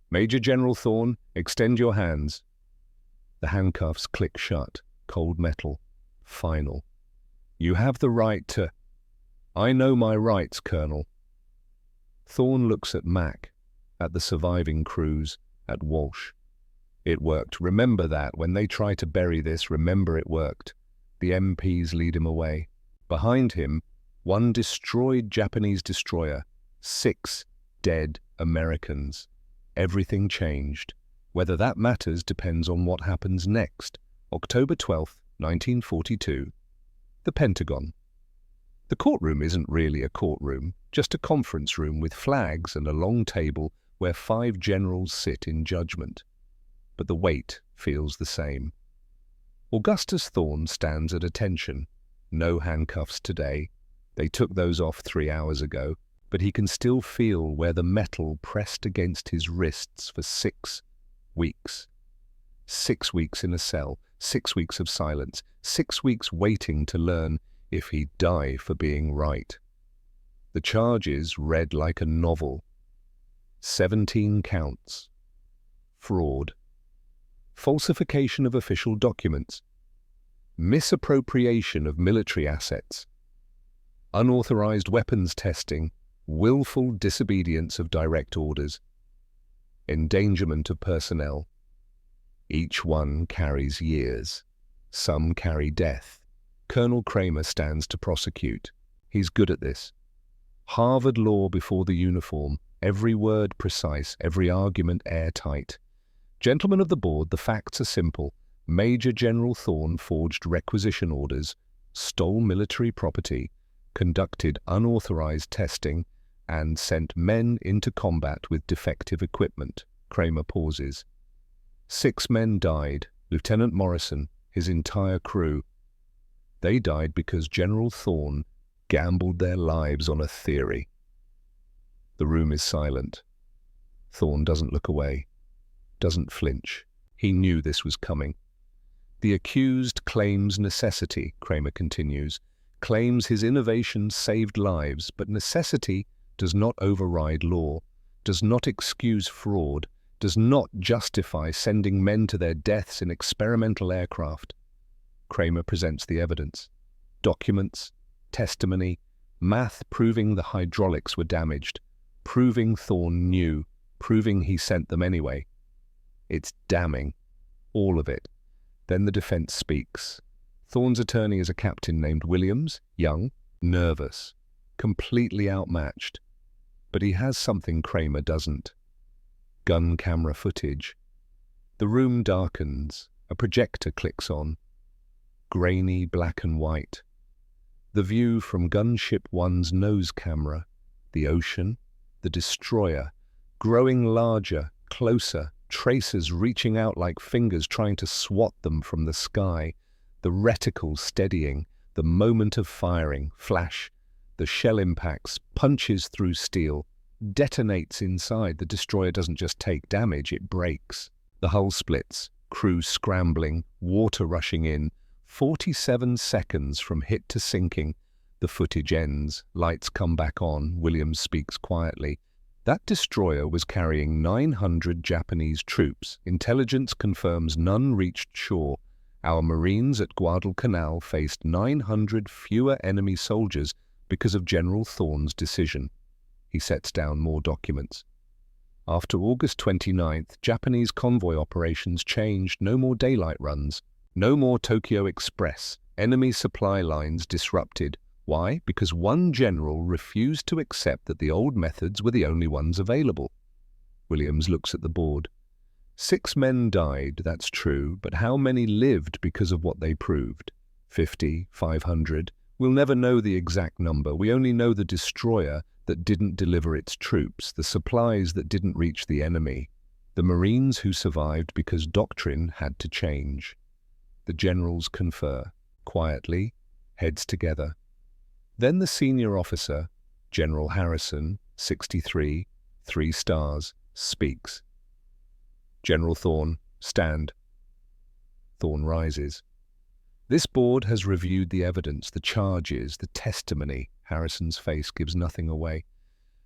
Major General Thorn, extend your hands. The handcuffs click shut. Cold metal. Final. You have the right to... I know my rights, Colonel. Thorne looks at Mac, at the surviving crews, at Walsh. It worked. Remember that. When they try to bury this, remember it worked. The MPs lead him away. Behind him, one destroyed Japanese destroyer, 6 dead Americans. Everything changed. Whether that matters depends on what happens next. October 12th, 1942. The Pentagon. The courtroom isn't really a courtroom, just a conference room with flags and a long table where 5 generals sit in judgment. But the weight feels the same. Augustus Thorne stands at attention. No handcuffs today. They took those off 3 hours ago, but he can still feel where the metal pressed against his wrists for 6 weeks. 6 weeks in a cell, 6 weeks of silence, 6 weeks waiting to learn if he'd die for being right. The charges read like a novel. 17 counts. Fraud. Falsification of official documents. Misappropriation of military assets. Unauthorized weapons testing. Willful disobedience of direct orders. Endangerment of personnel. Each one carries years. Some carry death. Colonel Kramer stands to prosecute. He's good at this. Harvard law before the uniform, every word precise, every argument airtight. Gentlemen of the board, the facts are simple. Major General Thorne forged requisition orders, stole military property, conducted unauthorized testing, and sent men into combat with defective equipment. Kramer pauses. 6 men died, Lieutenant Morrison, his entire crew. They died because General Thorne gambled their lives on a theory. The room is silent. Thorne doesn't look away, doesn't flinch. He knew this was coming. The accused claims necessity, Kramer continues, claims his innovation saved lives, but necessity does not override law, does not excuse fraud, does not justify sending men to their deaths in experimental aircraft. Kramer presents the evidence. Documents, testimony, math proving the hydraulics were damaged, proving Thorne knew, proving he sent them anyway. It's damning. All of it. Then the defense speaks. Thorne's attorney is a captain named Williams, young, nervous, completely outmatched. But he has something Kramer doesn't. Gun camera footage. The room darkens. A projector clicks on. Grainy black and white. The view from Gunship One's nose camera. The ocean. The destroyer. Growing larger, closer. Tracers reaching out like fingers trying to swat them from the sky. The reticle steadying. The moment of firing. Flash. The shell impacts. Punches through steel. Detonates inside. The destroyer doesn't just take damage, it breaks. The hull splits. Crew scrambling. Water rushing in. 47 seconds from hit to sinking. The footage ends. Lights come back on. Williams speaks quietly. That destroyer was carrying 900 Japanese troops. Intelligence confirms none reached shore. Our Marines at Guadalcanal faced 900 fewer enemy soldiers because of General Thorne's decision. He sets down more documents. After August 29th, Japanese convoy operations changed. No more daylight runs. No more Tokyo Express. Enemy supply lines disrupted. Why? Because one general refused to accept that the old methods were the only ones available. Williams looks at the board. 6 men died, that's true, but how many lived because of what they proved? 50, 500? We'll never know the exact number. We only know the destroyer that didn't deliver its troops, the supplies that didn't reach the enemy, the Marines who survived because doctrine had to change. The generals confer, quietly, heads together. Then the senior officer, General Harrison, 63, 3 stars, speaks. General Thorne, stand. Thorne rises. This board has reviewed the evidence, the charges, the testimony. Harrison's face gives nothing away.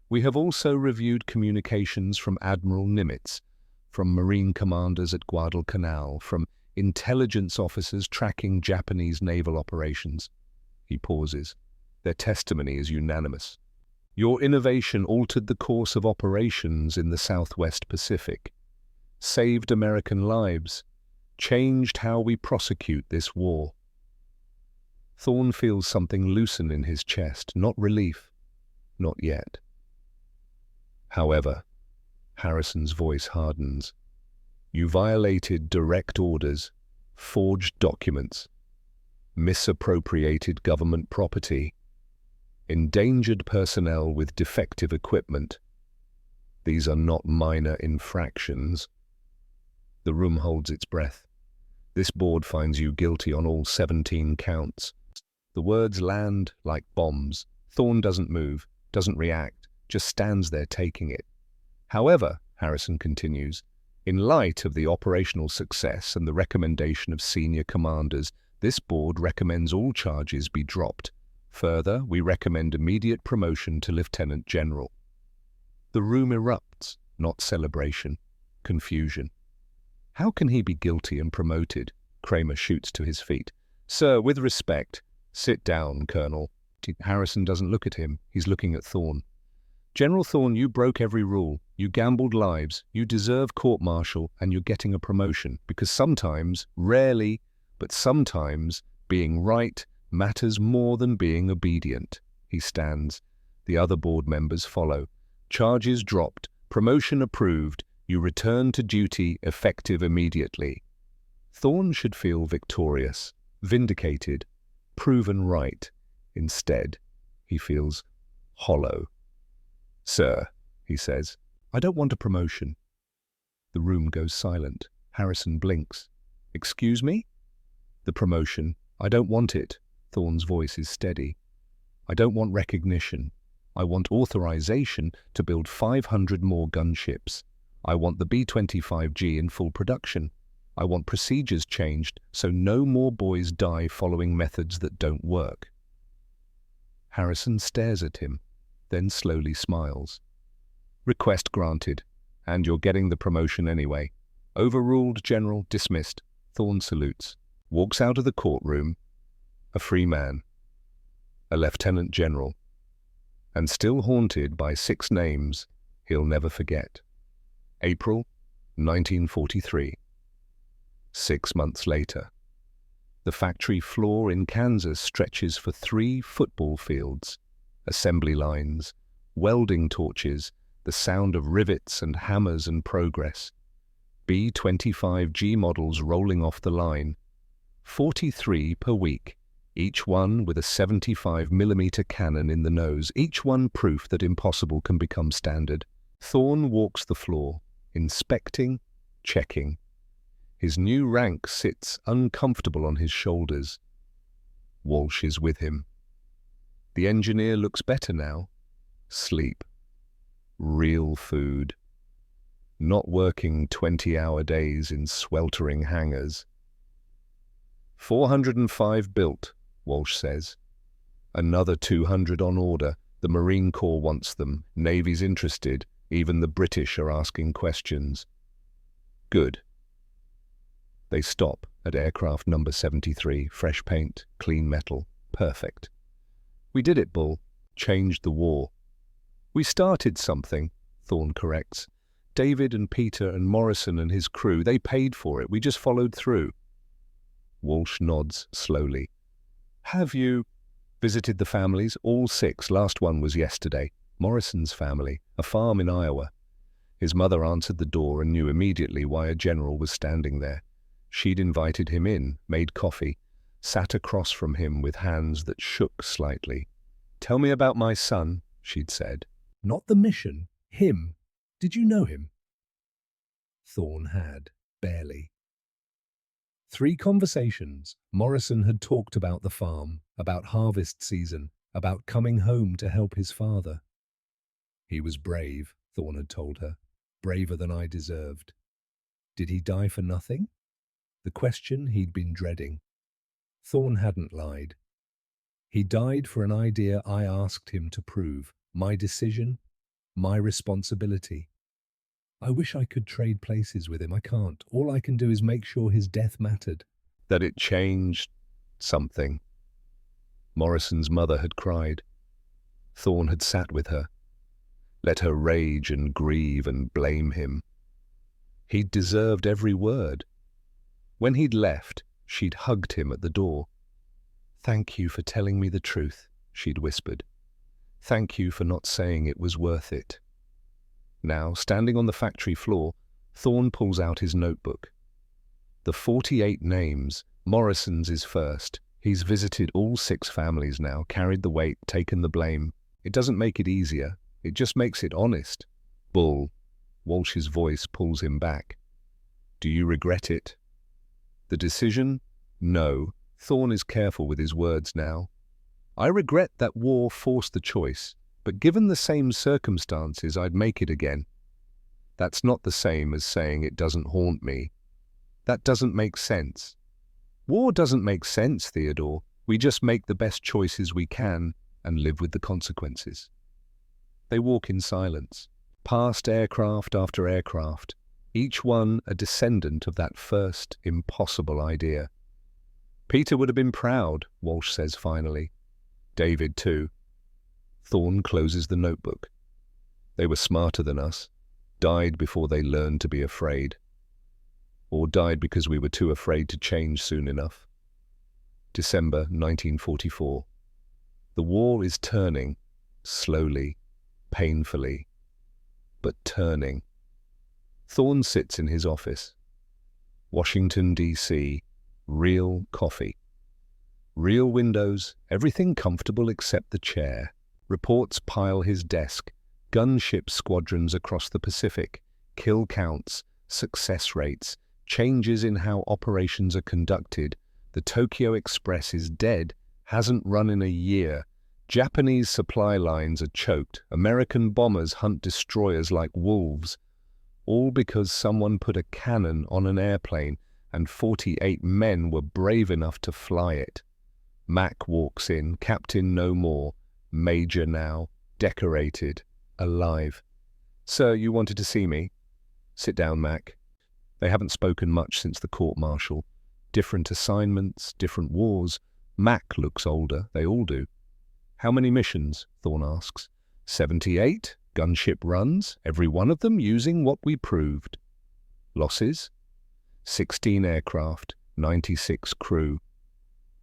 We have also reviewed communications from Admiral Nimitz, from Marine commanders at Guadalcanal, from intelligence officers tracking Japanese naval operations. He pauses. Their testimony is unanimous. Your innovation altered the course of operations in the Southwest Pacific, saved American lives, changed how we prosecute this war. Thorne feels something loosen in his chest, not relief, not yet. However, Harrison's voice hardens. You violated direct orders, forged documents, misappropriated government property, endangered personnel with defective equipment. These are not minor infractions. The room holds its breath. This board finds you guilty on all 17 counts. The words land like bombs. Thorne doesn't move, doesn't react, just stands there taking it. However, Harrison continues, in light of the operational success and the recommendation of senior commanders, this board recommends all charges be dropped. Further, we recommend immediate promotion to Lieutenant General. The room erupts, not celebration, confusion. How can he be guilty and promoted? Kramer shoots to his feet. Sir, with respect, sit down, Colonel. Harrison doesn't look at him. He's looking at Thorne. General Thorne, you broke every rule. You gambled lives. You deserve court-martial, and you're getting a promotion. Because sometimes, rarely, but sometimes, being right matters more than being obedient. He stands. The other board members follow. Charges dropped. Promotion approved. You return to duty, effective immediately. Thorne should feel victorious, vindicated, proven right. Instead, he feels hollow. Sir, he says, I don't want a promotion. The room goes silent. Harrison blinks. Excuse me? The promotion. I don't want it. Thorne's voice is steady. I don't want recognition. I want authorization to build 500 more gunships. I want the B-25G in full production. I want procedures changed so no more boys die following methods that don't work. Harrison stares at him, then slowly smiles. Request granted, and you're getting the promotion anyway. Overruled, General, dismissed. Thorne salutes, walks out of the courtroom, a free man, a lieutenant general, and still haunted by 6 names he'll never forget. April 1943. 6 months later. The factory floor in Kansas stretches for 3 football fields, assembly lines, welding torches, the sound of rivets and hammers and progress. B-25G models rolling off the line, 43 per week, each one with a 75mm cannon in the nose, each one proof that impossible can become standard. Thorne walks the floor, inspecting, checking. His new rank sits uncomfortable on his shoulders. Walsh is with him. The engineer looks better now. Sleep. Real food. Not working 20-hour days in sweltering hangars. 405 built, Walsh says. Another 200 on order. The Marine Corps wants them. Navy's interested. Even the British are asking questions. Good. They stop at aircraft number 73. Fresh paint, clean metal. Perfect. We did it, Bull. Changed the war. We started something, Thorne corrects. David and Peter and Morrison and his crew, they paid for it. We just followed through. Walsh nods slowly. Have you visited the families? All 6. Last one was yesterday. Morrison's family, a farm in Iowa. His mother answered the door and knew immediately why a general was standing there. She'd invited him in, made coffee, sat across from him with hands that shook slightly. Tell me about my son, she'd said. Not the mission. Him. Did you know him? Thorne had, barely. 3 conversations. Morrison had talked about the farm, about harvest season, about coming home to help his father. He was brave, Thorne had told her, braver than I deserved. Did he die for nothing? The question he'd been dreading. Thorne hadn't lied. He died for an idea I asked him to prove. My decision, my responsibility. I wish I could trade places with him. I can't. All I can do is make sure his death mattered. That it changed something. Morrison's mother had cried. Thorne had sat with her, let her rage and grieve and blame him. He'd deserved every word. When he'd left, she'd hugged him at the door. "Thank you for telling me the truth," she'd whispered. "Thank you for not saying it was worth it." Now, standing on the factory floor, Thorne pulls out his notebook. The 48 names, Morrison's is first. He's visited all 6 families now, carried the weight, taken the blame. It doesn't make it easier. It just makes it honest. Bull. Walsh's voice pulls him back. "Do you regret it?" The decision? No. Thorne is careful with his words now. "I regret that war forced the choice, but given the same circumstances, I'd make it again." That's not the same as saying it doesn't haunt me. That doesn't make sense. War doesn't make sense, Theodore. We just make the best choices we can and live with the consequences. They walk in silence, past aircraft after aircraft, each one a descendant of that first impossible idea. "Peter would have been proud," Walsh says finally. "David too." Thorne closes the notebook. "They were smarter than us, died before they learned to be afraid. Or died because we were too afraid to change soon enough." December 1944. The war is turning, slowly, painfully, but turning. Thorne sits in his office. Washington, D.C., real coffee. Real windows, everything comfortable except the chair. Reports pile his desk, gunship squadrons across the Pacific, kill counts, success rates, changes in how operations are conducted. The Tokyo Express is dead, hasn't run in a year. Japanese supply lines are choked. American bombers hunt destroyers like wolves. All because someone put a cannon on an airplane and 48 men were brave enough to fly it. Mac walks in, captain no more, major now, decorated, alive. "Sir, you wanted to see me?" "Sit down, Mac." They haven't spoken much since the court-martial. Different assignments, different wars. Mac looks older, they all do. "How many missions?" Thorne asks. 78, gunship runs, every one of them using what we proved. "Losses?" 16 aircraft, 96 crew.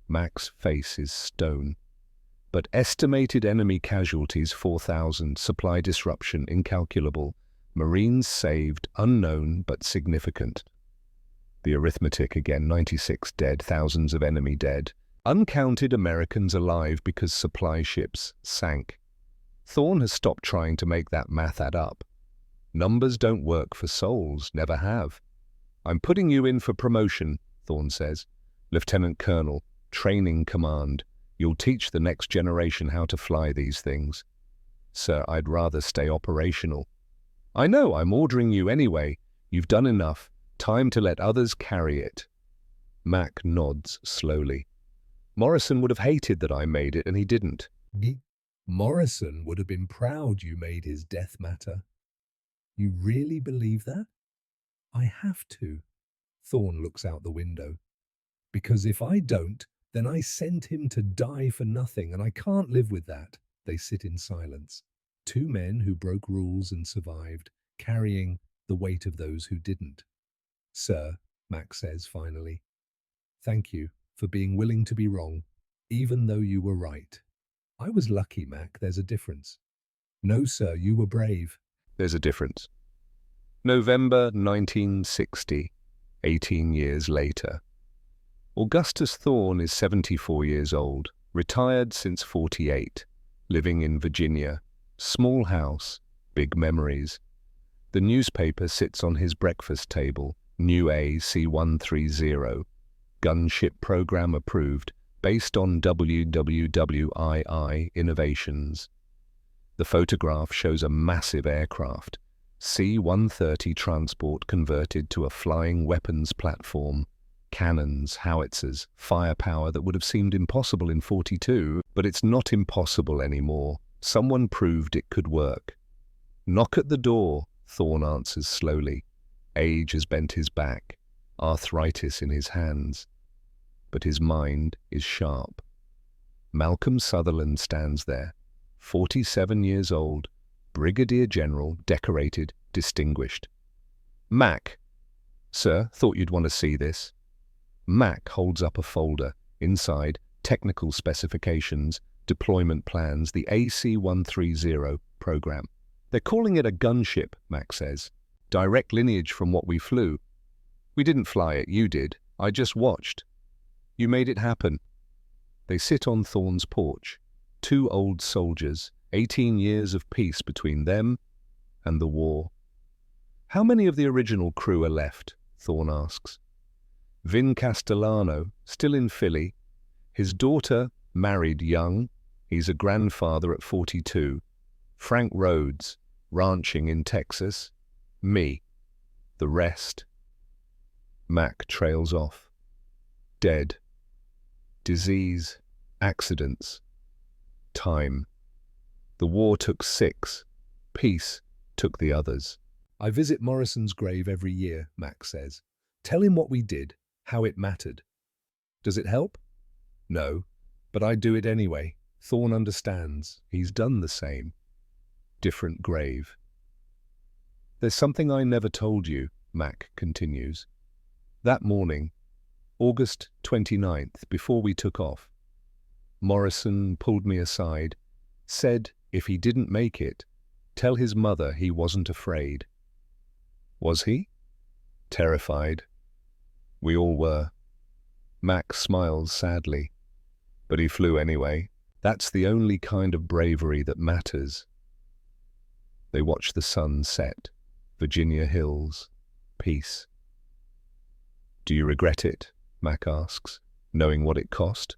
Mac's face is stone. But estimated enemy casualties 4,000, supply disruption incalculable. Marines saved, unknown but significant. The arithmetic again, 96 dead, thousands of enemy dead. Uncounted Americans alive because supply ships sank. Thorne has stopped trying to make that math add up. Numbers don't work for souls, never have. "I'm putting you in for promotion," Thorne says. "Lieutenant Colonel, training command. You'll teach the next generation how to fly these things." "Sir, I'd rather stay operational." "I know, I'm ordering you anyway. You've done enough. Time to let others carry it." Mac nods slowly. "Morrison would have hated that I made it, and he didn't." Morrison would have been proud you made his death matter. You really believe that? I have to. Thorne looks out the window. Because if I don't, then I sent him to die for nothing, and I can't live with that. They sit in silence. 2 men who broke rules and survived, carrying the weight of those who didn't. "Sir," Mac says finally, "thank you for being willing to be wrong, even though you were right." "I was lucky, Mac. There's a difference." "No, sir, you were brave." "There's a difference." November 1960, 18 years later. Augustus Thorne is 74 years old, retired since 48, living in Virginia. Small house, big memories. The newspaper sits on his breakfast table, New A C-130, gunship program approved, based on WWII innovations. The photograph shows a massive aircraft, C-130 transport converted to a flying weapons platform. Cannons, howitzers, firepower that would have seemed impossible in 42, but it's not impossible anymore. Someone proved it could work. "Knock at the door," Thorne answers slowly. Age has bent his back, arthritis in his hands. But his mind is sharp. Malcolm Sutherland stands there, 47 years old, Brigadier General, decorated, distinguished. Mac, sir, thought you'd want to see this. Mac holds up a folder. Inside, technical specifications, deployment plans, the AC-130 program. They're calling it a gunship, Mac says. Direct lineage from what we flew. We didn't fly it, you did. I just watched. You made it happen. They sit on Thorne's porch. Two old soldiers, 18 years of peace between them and the war. How many of the original crew are left? Thorne asks. Vin Castellano, still in Philly. His daughter married young. He's a grandfather at 42. Frank Rhodes, ranching in Texas. Me. The rest. Mac trails off. Dead. Disease. Accidents. Time. The war took 6. Peace took the others. I visit Morrison's grave every year, Mac says. Tell him what we did, how it mattered. Does it help? No, but I do it anyway. Thorne understands. He's done the same. Different grave. There's something I never told you, Mac continues. That morning, August 29th, before we took off, Morrison pulled me aside, said if he didn't make it, tell his mother he wasn't afraid. Was he? Terrified. We all were. Mac smiles sadly. But he flew anyway. That's the only kind of bravery that matters. They watch the sun set. Virginia hills. Peace. Do you regret it? Mac asks, knowing what it cost.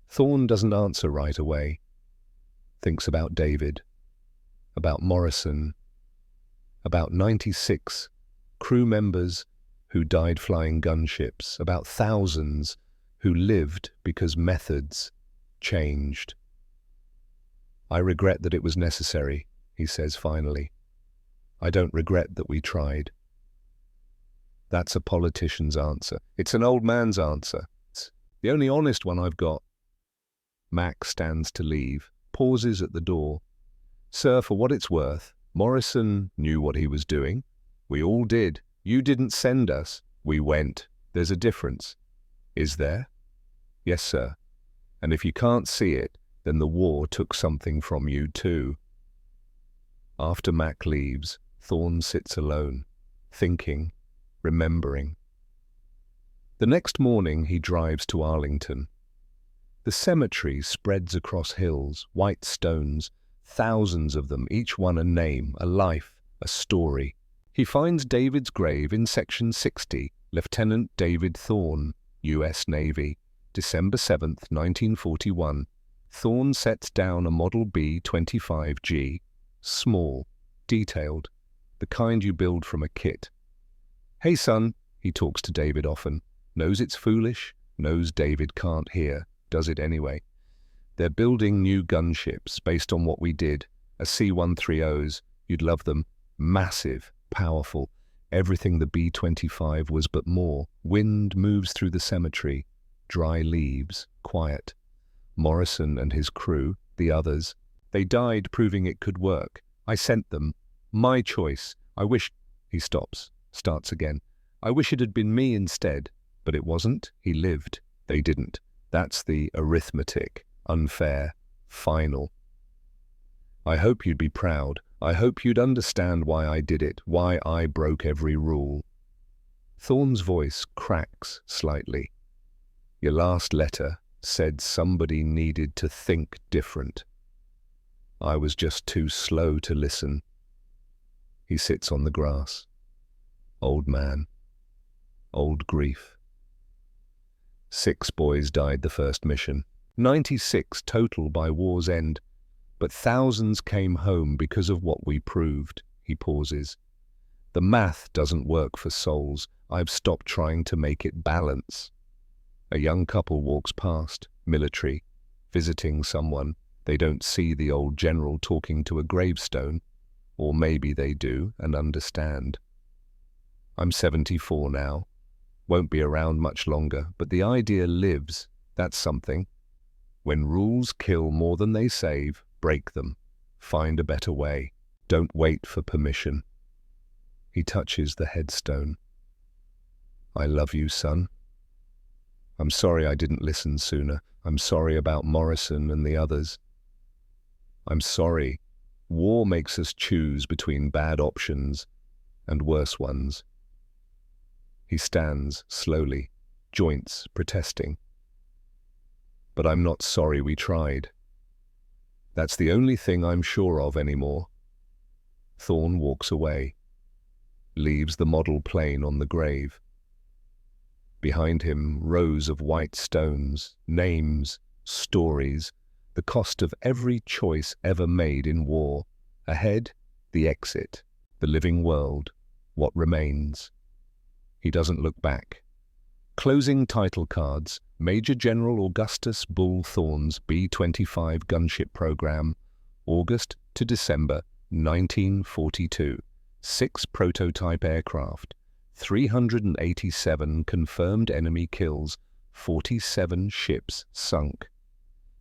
Thorne doesn't answer right away. Thinks about David. About Morrison. About 96 crew members who died flying gunships. About thousands who lived because methods changed. I regret that it was necessary, he says finally. I don't regret that we tried. That's a politician's answer. It's an old man's answer. It's the only honest one I've got. Mac stands to leave, pauses at the door. Sir, for what it's worth, Morrison knew what he was doing. We all did. You didn't send us. We went. There's a difference. Is there? Yes, sir. And if you can't see it, then the war took something from you too. After Mac leaves, Thorne sits alone, thinking, remembering. The next morning he drives to Arlington. The cemetery spreads across hills, white stones, thousands of them, each one a name, a life, a story. He finds David's grave in Section 60, Lieutenant David Thorne, U.S. Navy, December 7th, 1941. Thorne sets down a Model B-25G, small, detailed, the kind you build from a kit. Hey son, he talks to David often, knows it's foolish, knows David can't hear, does it anyway. They're building new gunships based on what we did, a C-130s, you'd love them, massive, powerful, everything the B-25 was but more. Wind moves through the cemetery, dry leaves, quiet. Morrison and his crew, the others, they died proving it could work. I sent them. My choice. I wish... He stops, starts again. I wish it had been me instead. But it wasn't. He lived. They didn't. That's the arithmetic. Unfair. Final. I hope you'd be proud. I hope you'd understand why I did it, why I broke every rule. Thorne's voice cracks slightly. Your last letter said somebody needed to think different. I was just too slow to listen. He sits on the grass. Old man. Old grief. 6 boys died the first mission. 96 total by war's end. But thousands came home because of what we proved. He pauses. The math doesn't work for souls. I've stopped trying to make it balance. A young couple walks past, military, visiting someone. They don't see the old general talking to a gravestone. Or maybe they do and understand. I'm 74 now. Won't be around much longer, but the idea lives. That's something. When rules kill more than they save, break them. Find a better way. Don't wait for permission. He touches the headstone. I love you, son. I'm sorry I didn't listen sooner. I'm sorry about Morrison and the others. I'm sorry. War makes us choose between bad options and worse ones. He stands slowly, joints protesting. But I'm not sorry we tried. That's the only thing I'm sure of anymore. Thorne walks away, leaves the model plane on the grave. Behind him, rows of white stones, names, stories, the cost of every choice ever made in war. Ahead, the exit, the living world, what remains. He doesn't look back. Closing title cards, Major General Augustus Bull Thorne's B-25 gunship program, August to December 1942. 6 prototype aircraft, 387 confirmed enemy kills, 47 ships sunk.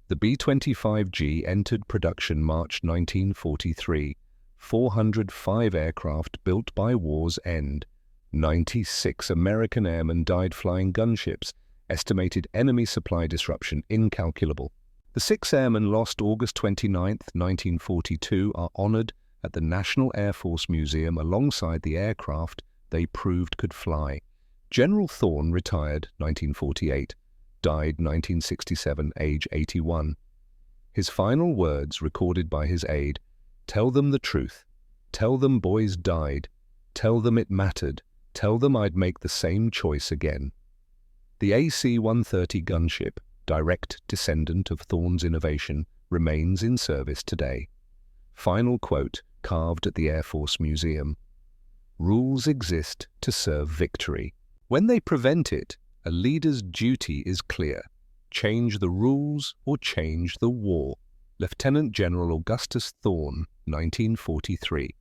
The B-25G entered production March 1943, 405 aircraft built by war's end. 96 American airmen died flying gunships, estimated enemy supply disruption incalculable. The 6 airmen lost August 29, 1942 are honored at the National Air Force Museum alongside the aircraft they proved could fly. General Thorne retired 1948, died 1967, age 81. His final words, recorded by his aide, "Tell them the truth. Tell them boys died. Tell them it mattered. Tell them I'd make the same choice again." The AC-130 gunship, direct descendant of Thorne's innovation, remains in service today. Final quote, carved at the Air Force Museum. Rules exist to serve victory. When they prevent it, a leader's duty is clear. Change the rules or change the war. Lieutenant General Augustus Thorne, 1943.